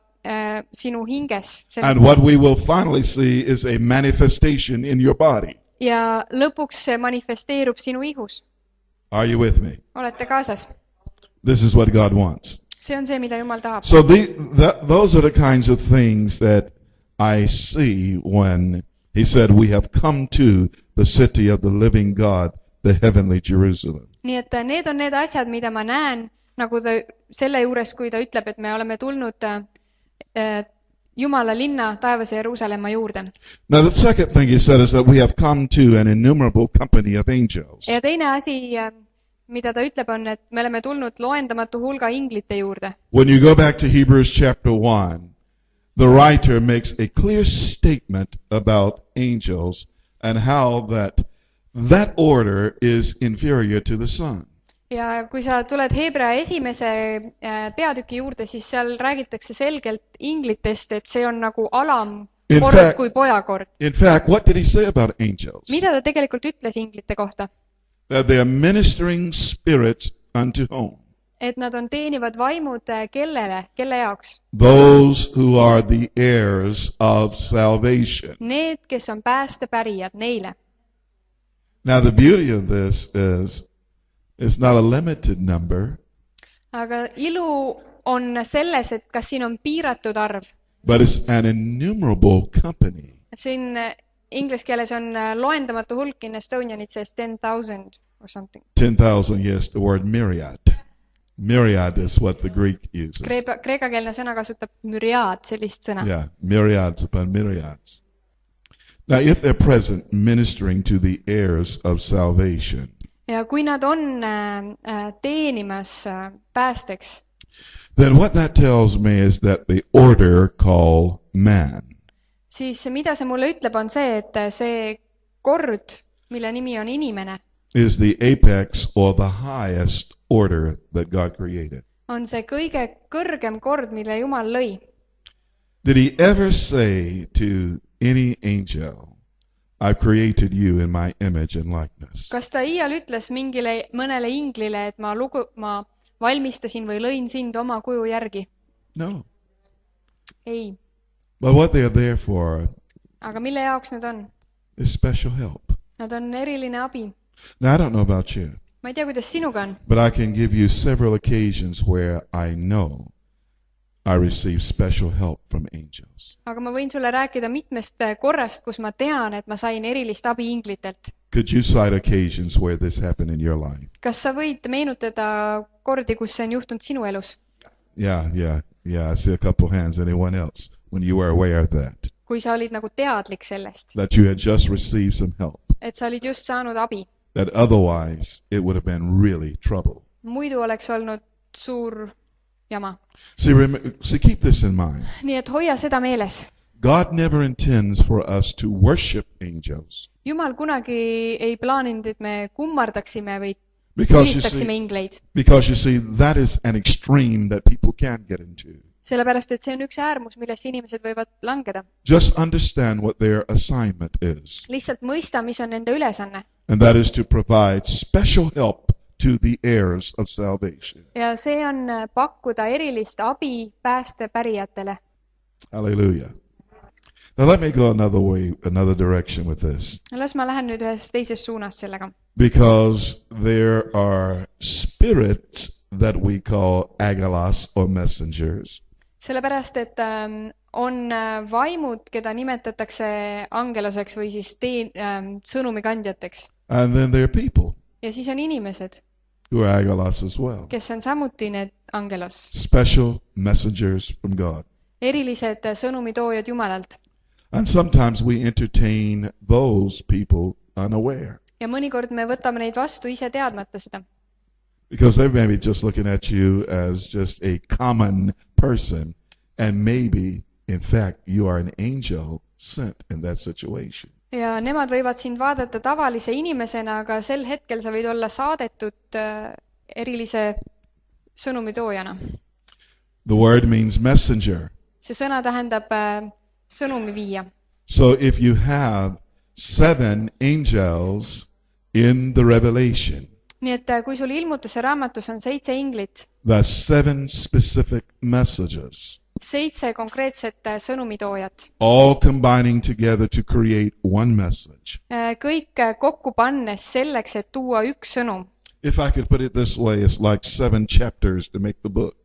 sinu hinges. And what we will finally see is a manifestation in your body. ja lõpuks see manifesteerub sinu ihus. Are you with me? olete kaasas? This is what God wants. see on see, mida Jumal tahab. So those are the kinds of things that I see when he said we have come to the city of the living God, the heavenly Jerusalem. nii et need on need asjad, mida ma näen nagu ta selle juures, kui ta ütleb, et me oleme tulnud Jumala linna, taevase Jeruusalemma juurde. Now the second thing he said is that we have come to an innumerable company of angels. ja teine asi, mida ta ütleb, on, et me oleme tulnud loendamatu hulga inglite juurde. When you go back to Hebrews chapter 1, the writer makes a clear statement about angels and how that order is inferior to the sun. ja kui sa tuled Hebra esimese peatüki juurde, siis seal räägitakse selgelt inglitest, et see on nagu alam kord kui pojakord. In fact, what did he say about angels? mida ta tegelikult ütles inglite kohta? That they are ministering spirits unto whom? et nad on teenivad vaimud kellele, kelle jaoks? Those who are the heirs of salvation. Need, kes on päästepärijad, neile. Now the beauty of this is it's not a limited number. aga ilu on selles, et kas siin on piiratud arv. But it's an innumerable company. siin inglise keeles on loendamatu hulk, in Estonian it says 10,000 or something. 10,000, yes, the word myriad. Myriad is what the Greek uses. Kreekakeelne sõna kasutab myriad, sellist sõna. Yeah, myriads upon myriads. Now, if they're present ministering to the heirs of salvation, ja kui nad on teenimas päästeks, then what that tells me is that the order called man siis mida see mulle ütleb, on see, et see kord, mille nimi on inimene, is the apex or the highest order that God created. on see kõige kõrgem kord, mille Jumal lõi. Did he ever say to any angel, I've created you in my image and likeness? kas ta iial ütles mõnele inglile, et ma valmistasin või lõin sind oma kuju järgi? No. ei. But what they're there for aga mille jaoks need on? It's special help. Nad on eriline abi. Now, I don't know about you, Ma ei tea, kuidas sinuga on, but I can give you several occasions where I know I receive special help from angels. aga ma võin sulle rääkida mitmest korrast, kus ma tean, et ma sain erilist abi inglitelt. Could you cite occasions where this happened in your life? Kas sa võid meenutada kordi, kus see on juhtunud sinu elus? Yeah. I see a couple hands. Anyone else? When you were aware of that? Kui sa olid nagu teadlik sellest, That you had just received some help. et sa olid just saanud abi. That otherwise it would have been really trouble. Muidu oleks olnud suur jama. See, keep this in mind. Nii et hoia seda meeles. God never intends for us to worship angels. Jumal kunagi ei plaaninud, et me kummardaksime või Because ülistaksime ingleid. you see, that is an extreme that people can get into. Sellepärast, et see on üks äärmus, millesse inimesed võivad langeda. Just understand what their assignment is. Lihtsalt mõista, mis on nende ülesanne. And that is to provide special help to the heirs of salvation. Ja see on pakkuda erilist abi päästepärijatele. Hallelujah. Now let me go another way, another direction with this. Las ma lähen nüüd ühes teises suunas sellega. Because there are spirits that we call agalos or messengers. Sellepärast, et on vaimud, keda nimetatakse angelaseks või siis sõnumikandjateks. And then there are people Ja siis on inimesed, who are agalos as well. kes on samuti need angelos. Special messengers from God. Erilised sõnumitoojad Jumalalt. And sometimes we entertain those people unaware. Ja mõnikord me võtame neid vastu ise teadmata seda. Because they may be just looking at you as just a common person. And maybe, in fact, you are an angel sent in that situation. Ja nemad võivad sind vaadata tavalise inimesena, aga sel hetkel sa võid olla saadetud erilise sõnumitoojana. The word means messenger. See sõna tähendab sõnumi viia. So if you have 7 angels in the Revelation, Nii et kui sul ilmutuse raamatus on 7 inglit, that's 7 specific messages, 7 konkreetset sõnumitoojat, all combining together to create one message. kõik kokku pannes selleks, et tuua üks sõnum. If I could put it this way, it's like 7 chapters to make the book.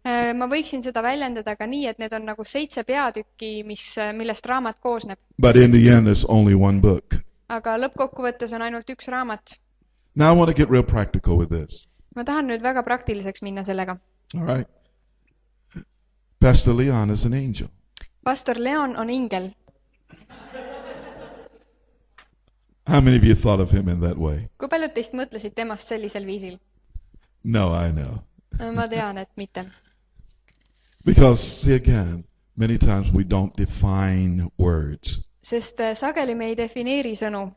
Ma võiksin seda väljendada ka nii, et need on nagu 7 peatükki, millest raamat koosneb. But in the end, there's only one book. Aga lõppkokkuvõttes on ainult üks raamat. Now I want to get real practical with this. Ma tahan nüüd väga praktiliseks minna sellega. All right. Pastor Leon is an angel. Pastor Leon on ingel. How many of you thought of him in that way? Kui paljud teist mõtlesid temast sellisel viisil? No, I know. Ma tean, et mitte. Because, see again, many times we don't define words. Sest sageli me ei defineeri sõnu.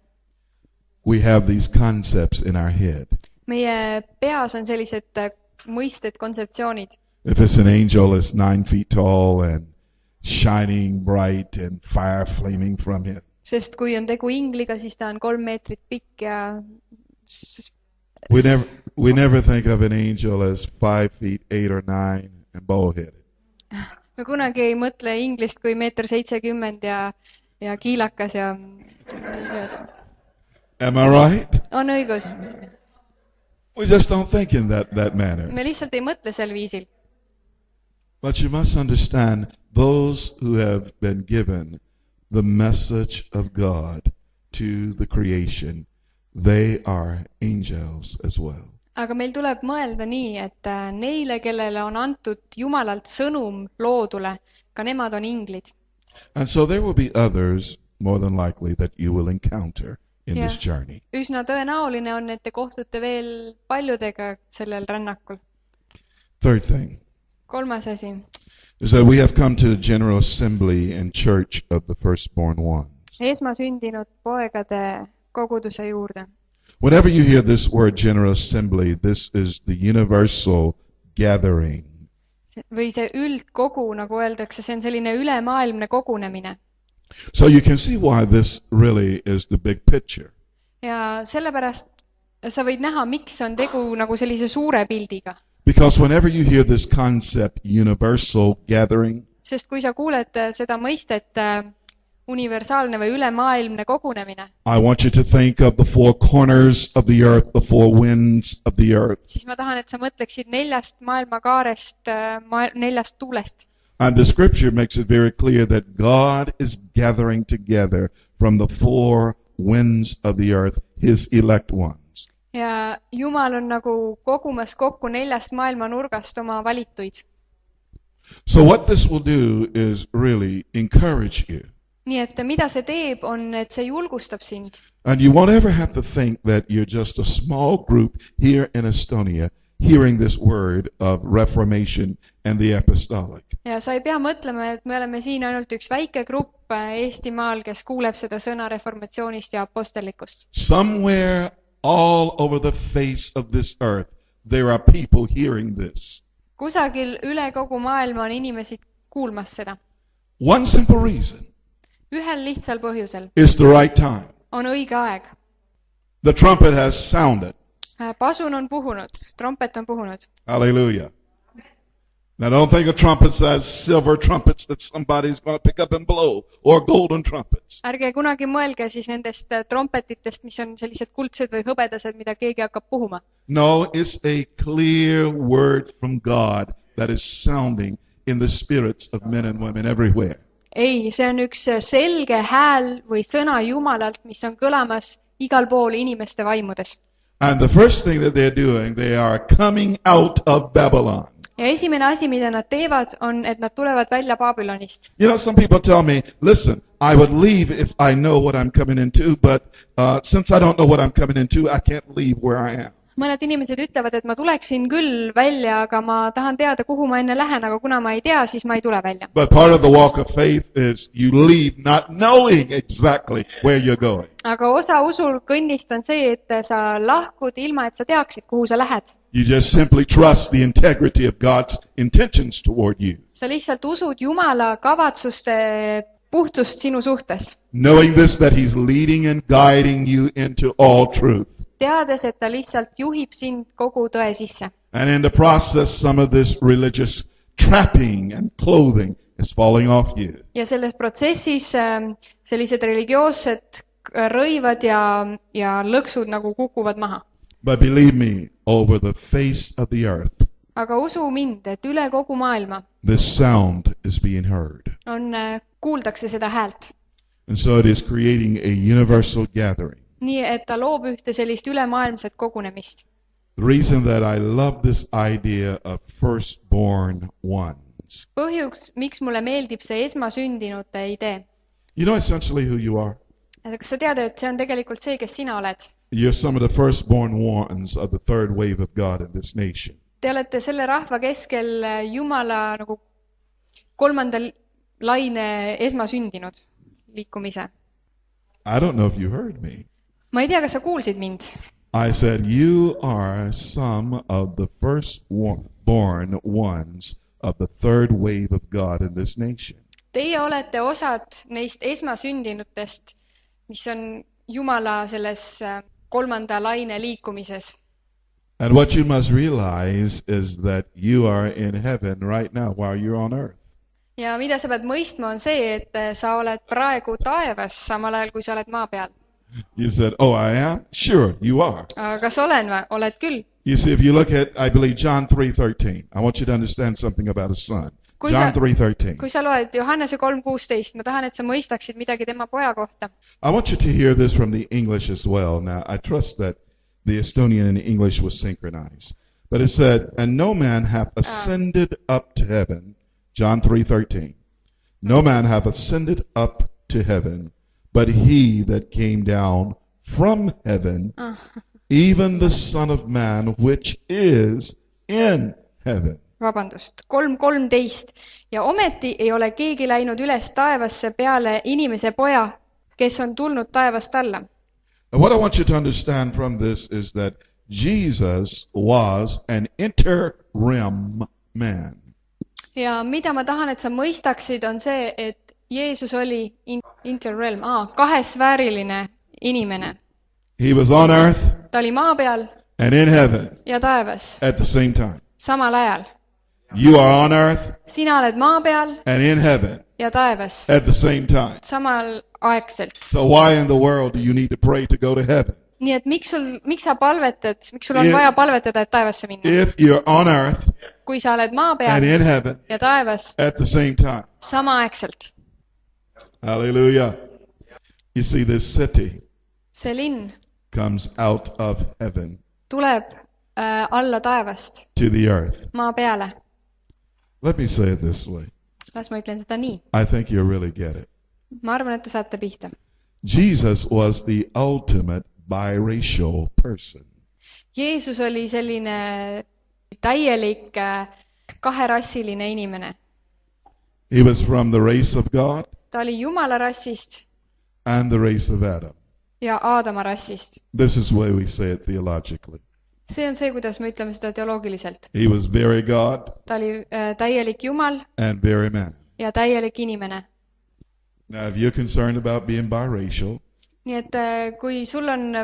We have these concepts in our head. Meie peas on sellised mõisted, kontseptsioonid. If it's an angel, it's 9 feet tall and shining bright and fire flaming from him. Sest kui on tegu ingliga, siis ta on 3 meetrit pikk ja We never think of an angel as 5 feet 8 or 9 and bald-headed. Me kunagi ei mõtle inglist kui 1,70 ja kiilakas ja Am I right? on õigus. We just don't think in that manner. Me lihtsalt ei mõtle sel viisil. But you must understand, those who have been given the message of God to the creation, they are angels as well. Aga meil tuleb mõelda nii, et neile, kellele on antud Jumalalt sõnum loodule, ka nemad on inglid. And so there will be others, more than likely, that you will encounter in this journey. Üsna tõenäoline on, et te kohtute veel paljudega sellel rännakul. Third thing 3. asi. is that we have come to the General Assembly and Church of the Firstborn Ones. Esmasündinud poegade koguduse juurde. Whenever you hear this word General Assembly, this is the universal gathering. Või see üldkogu, nagu öeldakse, see on selline ülemaailmne kogunemine. So you can see why this really is the big picture. Ja sellepärast sa võid näha, miks on tegu nagu sellise suure pildiga. Because whenever you hear this concept, universal gathering, Sest kui sa kuuled seda mõistet universaalne või ülemaailmne kogunemine, I want you to think of the four corners of the earth, the four winds of the earth. siis ma tahan, et sa mõtleksid 4 maailmakaarest, 4 tuulest. And the scripture makes it very clear that God is gathering together from the four winds of the earth his elect ones. Ja Jumal on nagu kogumas kokku 4 maailmanurgast oma valituid. So what this will do is really encourage you. Nii et mida see teeb, on, et see julgustab sind. And you won't ever have to think that you're just a small group here in Estonia hearing this word of reformation and the apostolic. Ja sa ei pea mõtlema, et me oleme siin ainult üks väike grupp Eestimaal, kes kuuleb seda sõna reformatsioonist ja apostellikust. Somewhere all over the face of this earth, there are people hearing this. Kusagil üle kogu maailma on inimesed kuulmas seda. One simple reason. Ühel lihtsal põhjusel. It's the right time. On õige aeg. The trumpet has sounded. Pasun on puhunud, trompet on puhunud. Hallelujah. Now don't think of trumpets as silver trumpets that somebody's going to pick up and blow, or golden trumpets. Ärge kunagi mõelge siis nendest trompetitest, mis on sellised kuldsed või hõbedased, mida keegi hakkab puhuma. No, it's a clear word from God that is sounding in the spirits of men and women everywhere. Ei, see on üks selge hääl või sõna Jumalalt, mis on kõlamas igal pool inimeste vaimudes. And the first thing that they're doing, they are coming out of Babylon. Ja esimene asi, mida nad teevad, on, et nad tulevad välja Babylonist. You know, some people tell me, listen, I would leave if I know what I'm coming into, but since I don't know what I'm coming into, I can't leave where I am. Mõned inimesed ütlevad, et ma tuleksin küll välja, aga ma tahan teada, kuhu ma enne lähen, aga kuna ma ei tea, siis ma ei tule välja. But part of the walk of faith is you leave not knowing exactly where you're going. Aga osa usul kõnnist on see, et sa lahkud ilma, et sa teaksid, kuhu sa lähed. You just simply trust the integrity of God's intentions toward you. Sa lihtsalt usud Jumala kavatsuste puhtust sinu suhtes. Knowing this, that He's leading and guiding you into all truth. Teades, et ta lihtsalt juhib sind kogu tõe sisse. And in the process, some of this religious trapping and clothing is falling off you. Ja selles protsessis sellised religioossed rõivad ja lõksud nagu kukuvad maha. But believe me, over the face of the earth, Aga usu mind, et üle kogu maailma this sound is being heard. kuuldakse seda häält. And so it is creating a universal gathering. Nii, et ta loob ühte sellist ülemaailmset kogunemist. The reason that I love this idea of firstborn ones. Põhjuks, miks mulle meeldib see esmasündinute idee. You know essentially who you are? Kas sa tead, et see on tegelikult see, kes sina oled? You're some of the firstborn ones of the third wave of God in this nation. Te olete selle rahva keskel Jumala nagu 3. laine esmasündinud liikumise. I don't know if you heard me. Ma ei tea, kas sa kuulsid mind. I said you are some of the firstborn ones of the third wave of God in this nation. Teie olete osad neist esmasündinutest, mis on Jumala selles 3. laine liikumises. And what you must realize is that you are in heaven right now while you're on earth. Ja mida sa pead mõistma on see, et sa oled praegu taevas samal ajal, kui sa oled maa peal. You said, oh, I am? Sure, you are. Aga kas olen või? Oled küll. You see, if you look at, I believe, John 3:13, I want you to understand something about a son. John 3:13. Kui sa loed Johannese 3:16, ma tahan, et sa mõistaksid midagi tema poja kohta. I want you to hear this from the English as well. Now, I trust that the Estonian and English was synchronized. But it said, and no man hath ascended up to heaven, John 3:13. No man hath ascended up to heaven, but he that came down from heaven, even the Son of Man, which is in heaven. Vabandust, 3:13. Ja ometi ei ole keegi läinud üles taevasse peale inimese poja, kes on tulnud taevast alla. And what I want you to understand from this is that Jesus was an inter-realm man. Ja mida ma tahan, et sa mõistaksid, on see, et Jeesus oli interrealm, kahesfääriline inimene. He was on earth Ta oli maa peal and in heaven ja taevas at the same time. samal ajal. You are on earth Sina oled maa peal and in heaven ja taevas at the same time. samal aegselt. So why in the world do you need to pray to go to heaven? Nii et miks sa palvetad, miks sul on vaja palvetada, et taevasse minna? If you're on earth Kui sa oled maa and peal in heaven ja taevas at the same time. samaaegselt. Hallelujah. You see, this city See linn comes out of heaven tuleb alla taevast to the earth. maa peale. Let me say it this way. Las ma ütlen seda nii. I think you'll really get it. Ma arvan, et te saate pihta. Jesus was the ultimate biracial person. Jeesus oli selline täielik kaherassiline inimene. He was from the race of God Ta oli Jumala rassist and the race of Adam. ja Aadama rassist. This is the way we say it theologically. See on see, kuidas me ütleme seda teoloogiliselt. He was very God Ta oli täielik Jumal and very man. ja täielik inimene. Now, if you're concerned about being biracial, Nii et kui sul on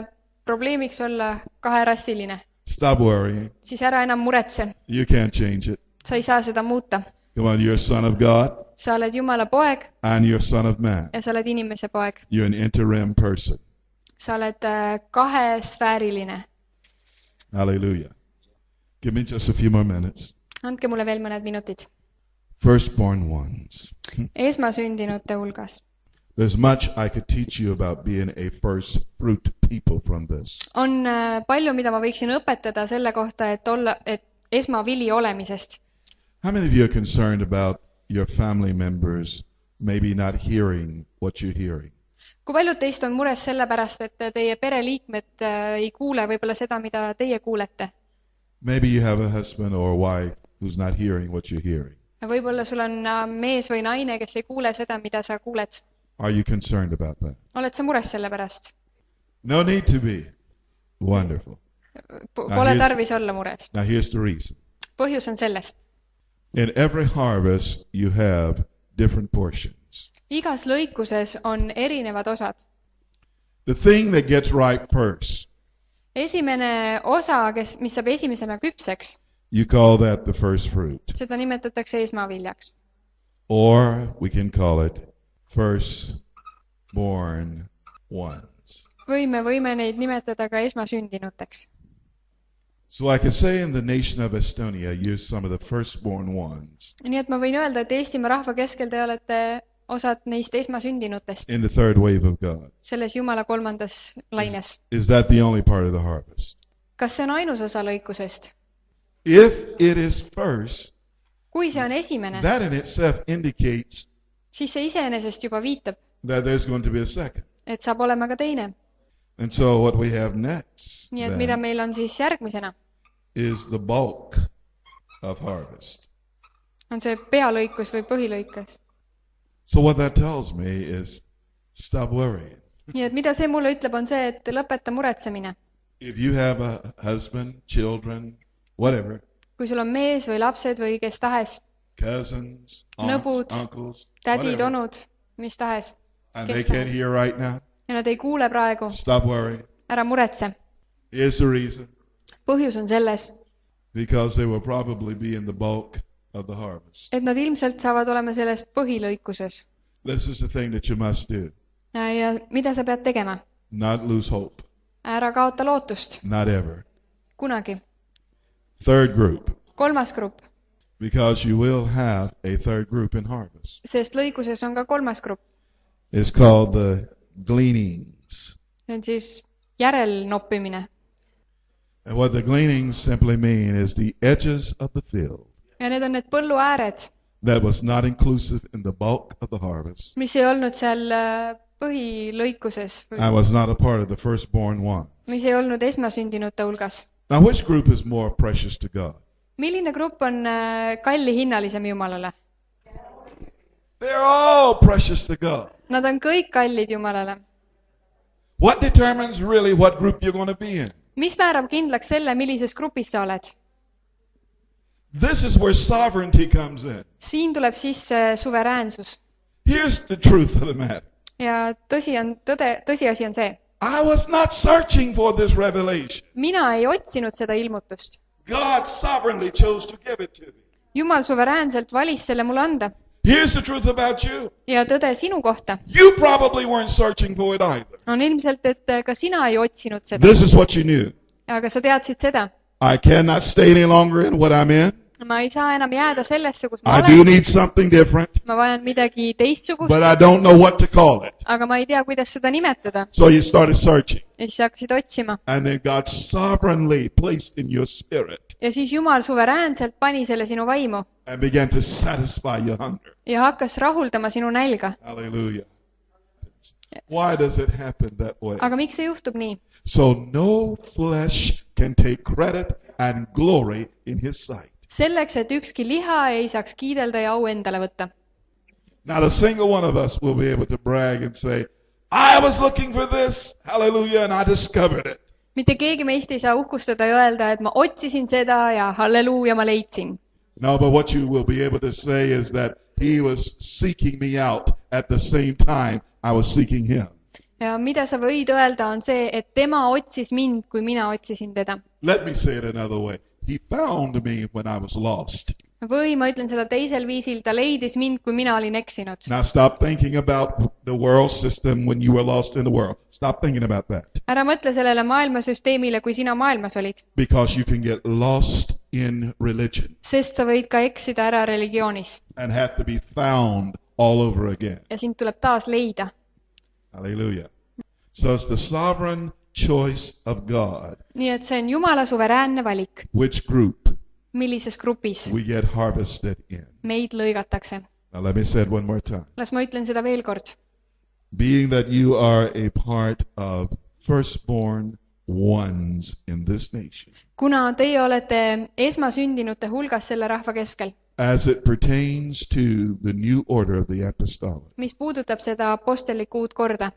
probleemiks olla kaherassiline, stop worrying. siis ära enam muretse. You can't change it. Sa ei saa seda muuta. Come on, you're a son of God Sa oled Jumala poeg and you're a son of man. ja sa oled inimese poeg. You're an interim person. Sa oled kahesfääriline. Hallelujah. Give me just a few more minutes. Andke mulle veel mõned minutid. Firstborn ones. Esmasündinute hulgas. There's much I could teach you about being a first fruit people from this. On palju, mida ma võiksin õpetada selle kohta, et esmavili olemisest. How many of you are concerned about your family members maybe not hearing what you're hearing? Kui paljud teist on mures selle pärast, et teie pereliikmed ei kuule võib-olla seda, mida teie kuulete? Maybe you have a husband or a wife who's not hearing what you're hearing. Võib-olla sul on mees või naine, kes ei kuule seda, mida sa kuuled. Are you concerned about that? Oled sa mures selle pärast? No need to be. Wonderful. Pole tarvis olla mures. Now here's the reason. Põhjus on selles. In every harvest you have different portions. Igas lõikuses on erinevad osad. The thing that gets ripe first, Esimene osa, mis saab esimesena küpseks, you call that the first fruit. seda nimetatakse esmaviljaks. Or we can call it firstborn ones. Või me võime neid nimetada ka esmasündinuteks. So I can say in the nation of Estonia, you're some of the firstborn ones. Nii et ma võin öelda, et Eestimaa rahva keskel te olete osad neist esmasündinutest. In the third wave of God. Selles Jumala kolmandas laines. Is that the only part of the harvest? Kas see on ainus osa lõikusest? If it is first, kui see on esimene, that in itself indicates siis see iseenesest juba viitab, that there's going to be a second. et saab olema ka teine. And so what we have next Nii et mida meil on siis järgmisena? Is the bulk of harvest. On see pealõikus või põhilõikus. So what that tells me is stop worrying. Nii et mida see mulle ütleb on see, et lõpeta muretsemine. If you have a husband, children, whatever, kui sul on mees või lapsed või kes tahes, cousins, nõbud, aunts, uncles, tädid, whatever, onud, mis tahes, and they kes can't tahes, hear right now, ja nad ei kuule praegu, stop worrying. ära muretse. Here's the reason. Põhjus on selles, Because they will probably be in the bulk of the harvest. et nad ilmselt saavad olema selles põhilõikuses. This is the thing that you must do. Ja mida sa pead tegema? Not lose hope. Ära kaota lootust. Not ever. Kunagi. Third group. Kolmas grupp. Because you will have a third group in harvest. Sest lõikuses on ka kolmas grupp. It's called the gleanings. See on siis järelnoppimine. And what the gleanings simply mean is the edges of the field. Ja need on need põllu ääred, That was not inclusive in the bulk of the harvest. mis ei olnud seal põhilõikuses, I was not a part of the firstborn one. mis ei olnud esmasündinute hulgas. Now, which group is more precious to God? Milline grupp on kallihinnalisem Jumalale? They're all precious to God. Nad on kõik kallid Jumalale. What determines really what group you're going to be in? Mis määrab kindlaks selle, millises grupis sa oled? This is where sovereignty comes in. Siin tuleb sisse suveräänsus. Here's the truth of the matter. Ja tõsiasi on see. I was not searching for this revelation. Mina ei otsinud seda ilmutust. God sovereignly chose to give it to me. Jumal suveräänselt valis selle mulle anda. Here's the truth about you. ja tõde sinu kohta You probably weren't searching for it either. on ilmselt, et ka sina ei otsinud seda, This is what you knew. aga sa teadsid seda. I cannot stay any longer in what I'm in. Ma ei saa enam jääda sellesse, kus ma I do olen. need something different, Ma vajan midagi teistsugust, but I don't know what to call it. aga ma ei tea, kuidas seda nimetada. So you started searching. Ja siis hakkasid otsima. And then God sovereignly placed in your spirit Ja siis Jumal suveräänselt pani selle sinu vaimu and began to satisfy your hunger. ja hakkas rahuldama sinu nälga. Hallelujah. Why does it happen that way? Aga miks see juhtub nii? So no flesh can take credit and glory in his sight. Selleks, et ükski liha ei saaks kiidelda ja au endale võtta. Not a single one of us will be able to brag and say, I was looking for this, hallelujah, and I discovered it. Mitte keegi meist ei saa uhkustada ja öelda, et ma otsisin seda ja halleluuja, ma leidsin. No, but what you will be able to say is that he was seeking me out at the same time I was seeking him. Ja mida sa võid öelda on see, et tema otsis mind, kui mina otsisin teda. Let me say it another way. He found me when I was lost. Või ma ütlen seda teisel viisil, ta leidis mind, kui mina olin eksinud. Now stop thinking about the world system when you were lost in the world. Stop thinking about that. Ära mõtle sellele maailmasüsteemile, kui sina maailmas olid. Because you can get lost in religion Sest sa võid ka eksida ära religioonis. and have to be found all over again. Ja sind tuleb taas leida. Hallelujah. So it's the sovereign choice of God. Nii et see on Jumala suveräänne valik. Which group Millises grupis we get harvested in. meid lõigatakse. Now let me say it one more time. Las ma ütlen seda veel kord. Being that you are a part of firstborn ones in this nation, Kuna teie olete esmasündinute hulgas selle rahva keskel, as it pertains to the new order of the apostolic, mis puudutab seda apostellikku uut korda,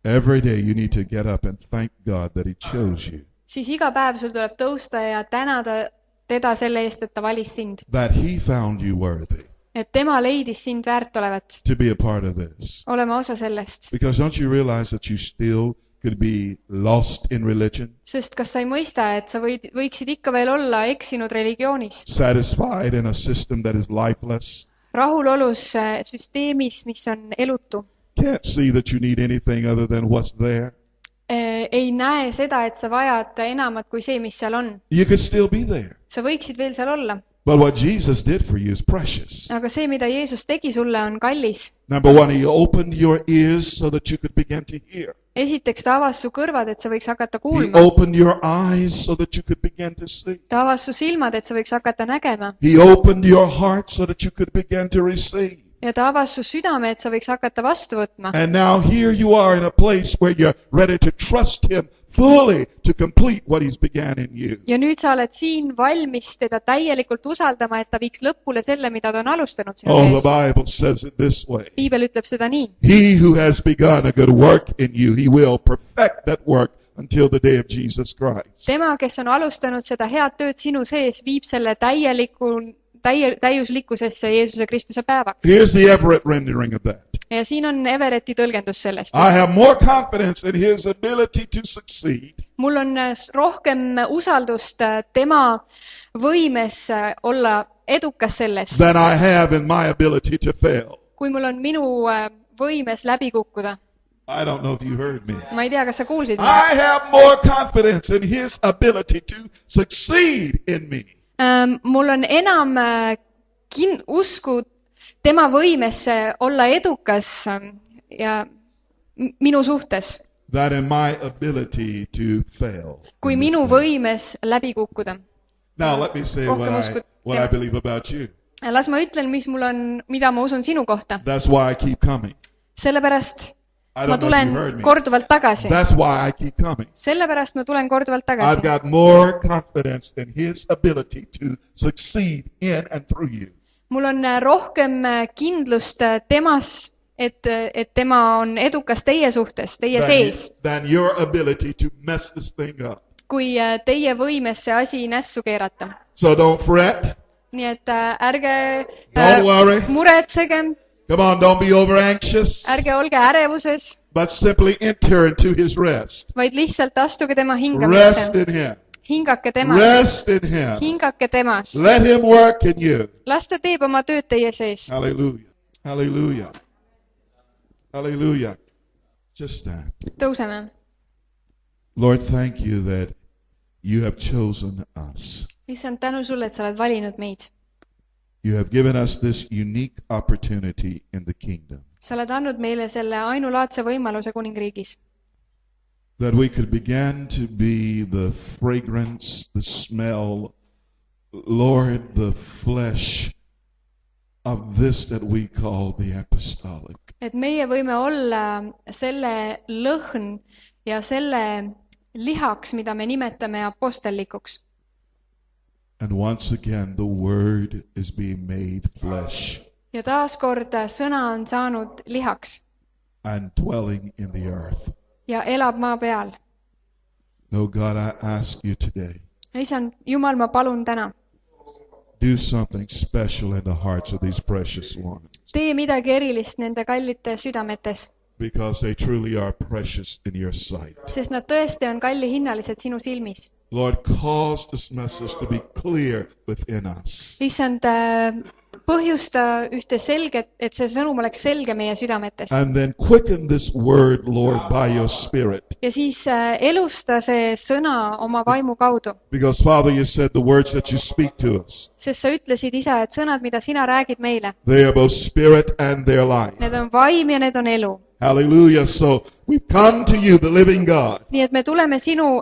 every day you need to get up and thank God that he chose you, siis iga päev sul tuleb tõusta ja tänada teda selle eest, et ta valis sind. that he found you worthy Et tema leidis sind väärt olevat. to be a part of this. Oleme osa sellest. Because don't you realize that you still could be lost in religion, Sest kas sa ei mõista, et sa võiksid ikka veel olla eksinud religioonis, satisfied in a system that is lifeless, rahulolus süsteemis, mis on elutu, can't see that you need anything other than what's there? ei näe seda, et sa vajad enamat kui see, mis seal on. You could still be there. Sa võiksid veel seal olla. But what Jesus did for you is precious. Aga see, mida Jeesus tegi sulle, on kallis. Number one, he opened your ears so that you could begin to hear. Esiteks ta avas su kõrvad, et sa võiks hakata He kuulma. opened your eyes so that you could begin to see. Ta avas su silmad, et sa võiks hakata nägema. He opened your heart so that you could begin to receive. Ja ta avas su südame, et sa võiks hakata vastu võtma. And now here you are in a place where you're ready to trust him fully to complete what he's began in you. Ja nüüd sa oled siin valmis teda täielikult usaldama, et ta viiks lõpule selle, mida ta on alustanud sinu Oh, the sees. Bible says it this way. Piibel ütleb seda nii. He who has begun a good work in you, he will perfect that work until the day of Jesus Christ. Tema, kes on alustanud seda head tööd sinu sees, viib selle täiuslikkusesse Jeesuse Kristuse päevaks. Here's the Everett rendering of that. Ja siin on Everetti tõlgendus sellest. I have more confidence in his ability to succeed Mul on rohkem usaldust tema võimes olla edukas selles, than I have in my ability to fail. kui mul on minu võimes läbi kukkuda. I don't know if you heard me. Ma ei tea, kas sa kuulsid. I have more confidence in his ability to succeed in me Mul on enam usku tema võimesse olla edukas ja minu suhtes, than in my ability to fail. kui in this minu thing. võimes läbi kukkuda. Now let me say Rohkem uskut what I temast. believe about you. Las ma ütlen, mida ma usun sinu kohta. That's why I keep coming. Sellepärast I ma don't know if you tulen heard me. korduvalt tagasi. That's why I keep coming. Sellepärast ma tulen korduvalt I've tagasi. got more confidence in his ability to succeed in and through you Mul on rohkem kindlust temas, et tema on edukas teie suhtes, teie sees, than your ability to mess this thing up. kui teie võimes see asi nässu keerata. So don't fret. Nii et ärge Don't worry. muretsege, Come on, don't be over anxious, ärge olge ärevuses, but simply enter into his rest. vaid lihtsalt astuge tema Rest hingamisse. in him. Hingake temas, Rest in him. hingake temas. Let him work in you. Las ta teeb oma tööd teie sees. Hallelujah. Hallelujah. Hallelujah. Just stand. Tõuseme. Lord, thank you that you have chosen us. Issand, tänu sulle, et sa oled valinud meid. You have given us this unique opportunity in the kingdom. Sa oled andnud meile selle ainulaadse võimaluse kuningriigis. That we could begin to be the fragrance, the smell, Lord, the flesh of this that we call the apostolic. Et meie võime olla selle lõhn ja selle lihaks, mida me nimetame apostellikuks. And once again, the word is being made flesh. Ja taaskord sõna on saanud lihaks. And dwelling in the earth. Ja elab maa peal. No, God, I ask you today. Issand, Jumal, ma palun täna. Do something special in the hearts of these precious ones. Tee midagi erilist nende kallite südametes. Because they truly are precious in your sight. Sest nad tõesti on kallihinnalised sinu silmis. Lord, cause this message to be clear within us. Issand, põhjusta ühte selget, et see sõnum oleks selge meie südametes. And then quicken this word, Lord, by your spirit. Ja siis elusta see sõna oma vaimu kaudu. Because, Father, you said the words that you speak to us. Sest sa ütlesid, Isa, et sõnad, mida sina räägid meile. They are both spirit and their life. Need on vaim ja need on elu. Hallelujah. So we come to you, the living God. Nii et me tuleme sinu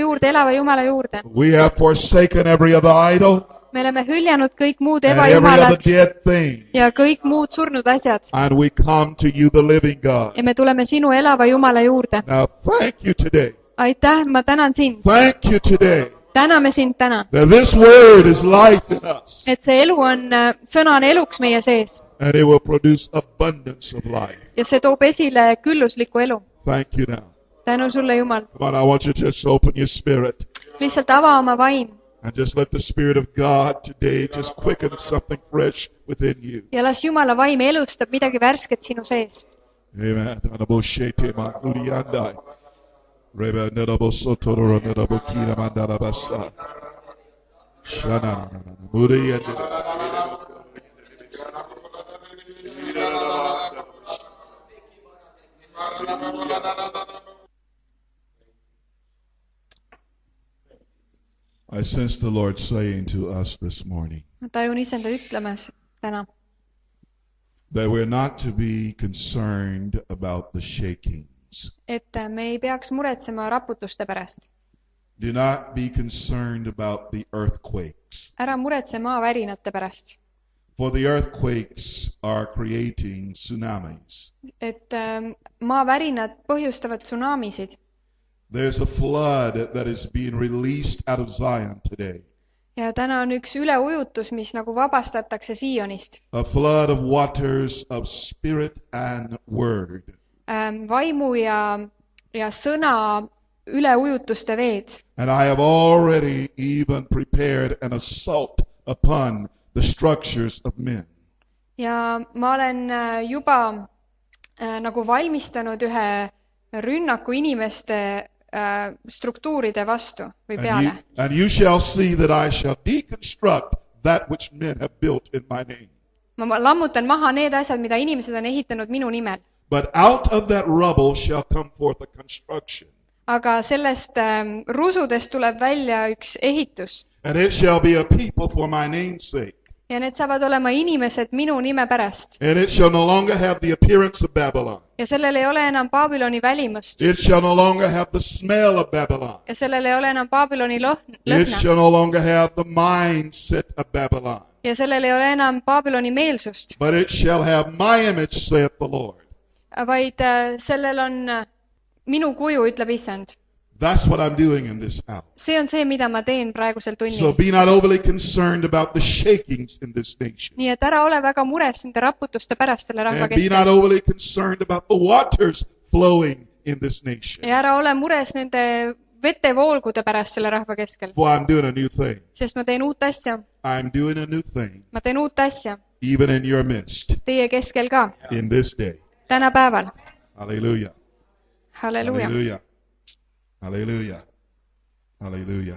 juurde, elava Jumala juurde. We have forsaken every other idol. Me oleme hüljanud kõik muud And every other ebajumalad dead thing. ja kõik muud surnud asjad. And we come to you, the living God. Ja me tuleme sinu elava Jumala juurde. Now thank you today. Aitäh, ma tänan sind. Thank you today. Täname sind täna. That this word is life in us. Et see elu on, sõna on eluks meie sees. And it will produce abundance of life. Ja see toob esile külluslikku elu. Thank you now. Tänu sulle, Jumal. Come on, I want you to just open your spirit. Lihtsalt ava oma vaim. And just let the Spirit of God today just quicken something fresh within you. Ja las Jumala vaim elustab midagi värsket sinu sees. Amen. I sense the Lord saying to us this morning Ma tajun Issanda ütlemas täna, that we're not to be concerned about the shakings. et me ei peaks muretsema raputuste pärast. Do not be concerned about the earthquakes. Ära muretse maavärinate pärast. For the earthquakes are creating tsunamis. Et maavärinad põhjustavad tsunamisid. There's a flood that is being released out of Zion today. Ja täna on üks üleujutus, mis nagu vabastatakse Siionist. A flood of waters of spirit and word. Vaimu ja sõna üleujutuste veed. And I have already even prepared an assault upon the structures of men. Ja ma olen juba nagu valmistanud ühe rünnaku inimeste struktuuride vastu või peale. And you shall see that I shall deconstruct that which men have built in my name. Ma lammutan maha need asjad, mida inimesed on ehitanud minu nimel. But out of that rubble shall come forth a construction. Aga sellest rusudest tuleb välja üks ehitus. And it shall be a people for my name's sake. Ja need saavad olema inimesed minu nime pärast. And it shall no longer have the appearance of Babylon. Ja sellel ei ole enam Babyloni välimust. It shall no longer have the smell of Babylon. Ja sellel ei ole enam Babyloni It lõhna. shall no longer have the mindset of Babylon. Ja sellel ei ole enam Babyloni meelsust. But it shall have my image, saith the Lord. Vaid sellel on minu kuju, ütleb Issand. That's what I'm doing in this hour. See on see, mida ma teen praegusel So tunnil. be not overly concerned about the shakings in this nation. Nii et ära ole väga mures nende raputuste pärast selle rahva And be not keskel. overly concerned about the waters flowing in this nation. Ja ära ole mures nende vetevoolgude pärast selle rahva keskel. For I'm doing a new thing. Sest ma teen uut asja. I'm doing a new thing. Ma teen uut asja. Even in your midst. Teie keskel ka. In this day. Täna päeval. Hallelujah. Halleluuja. Hallelujah. Hallelujah. Hallelujah.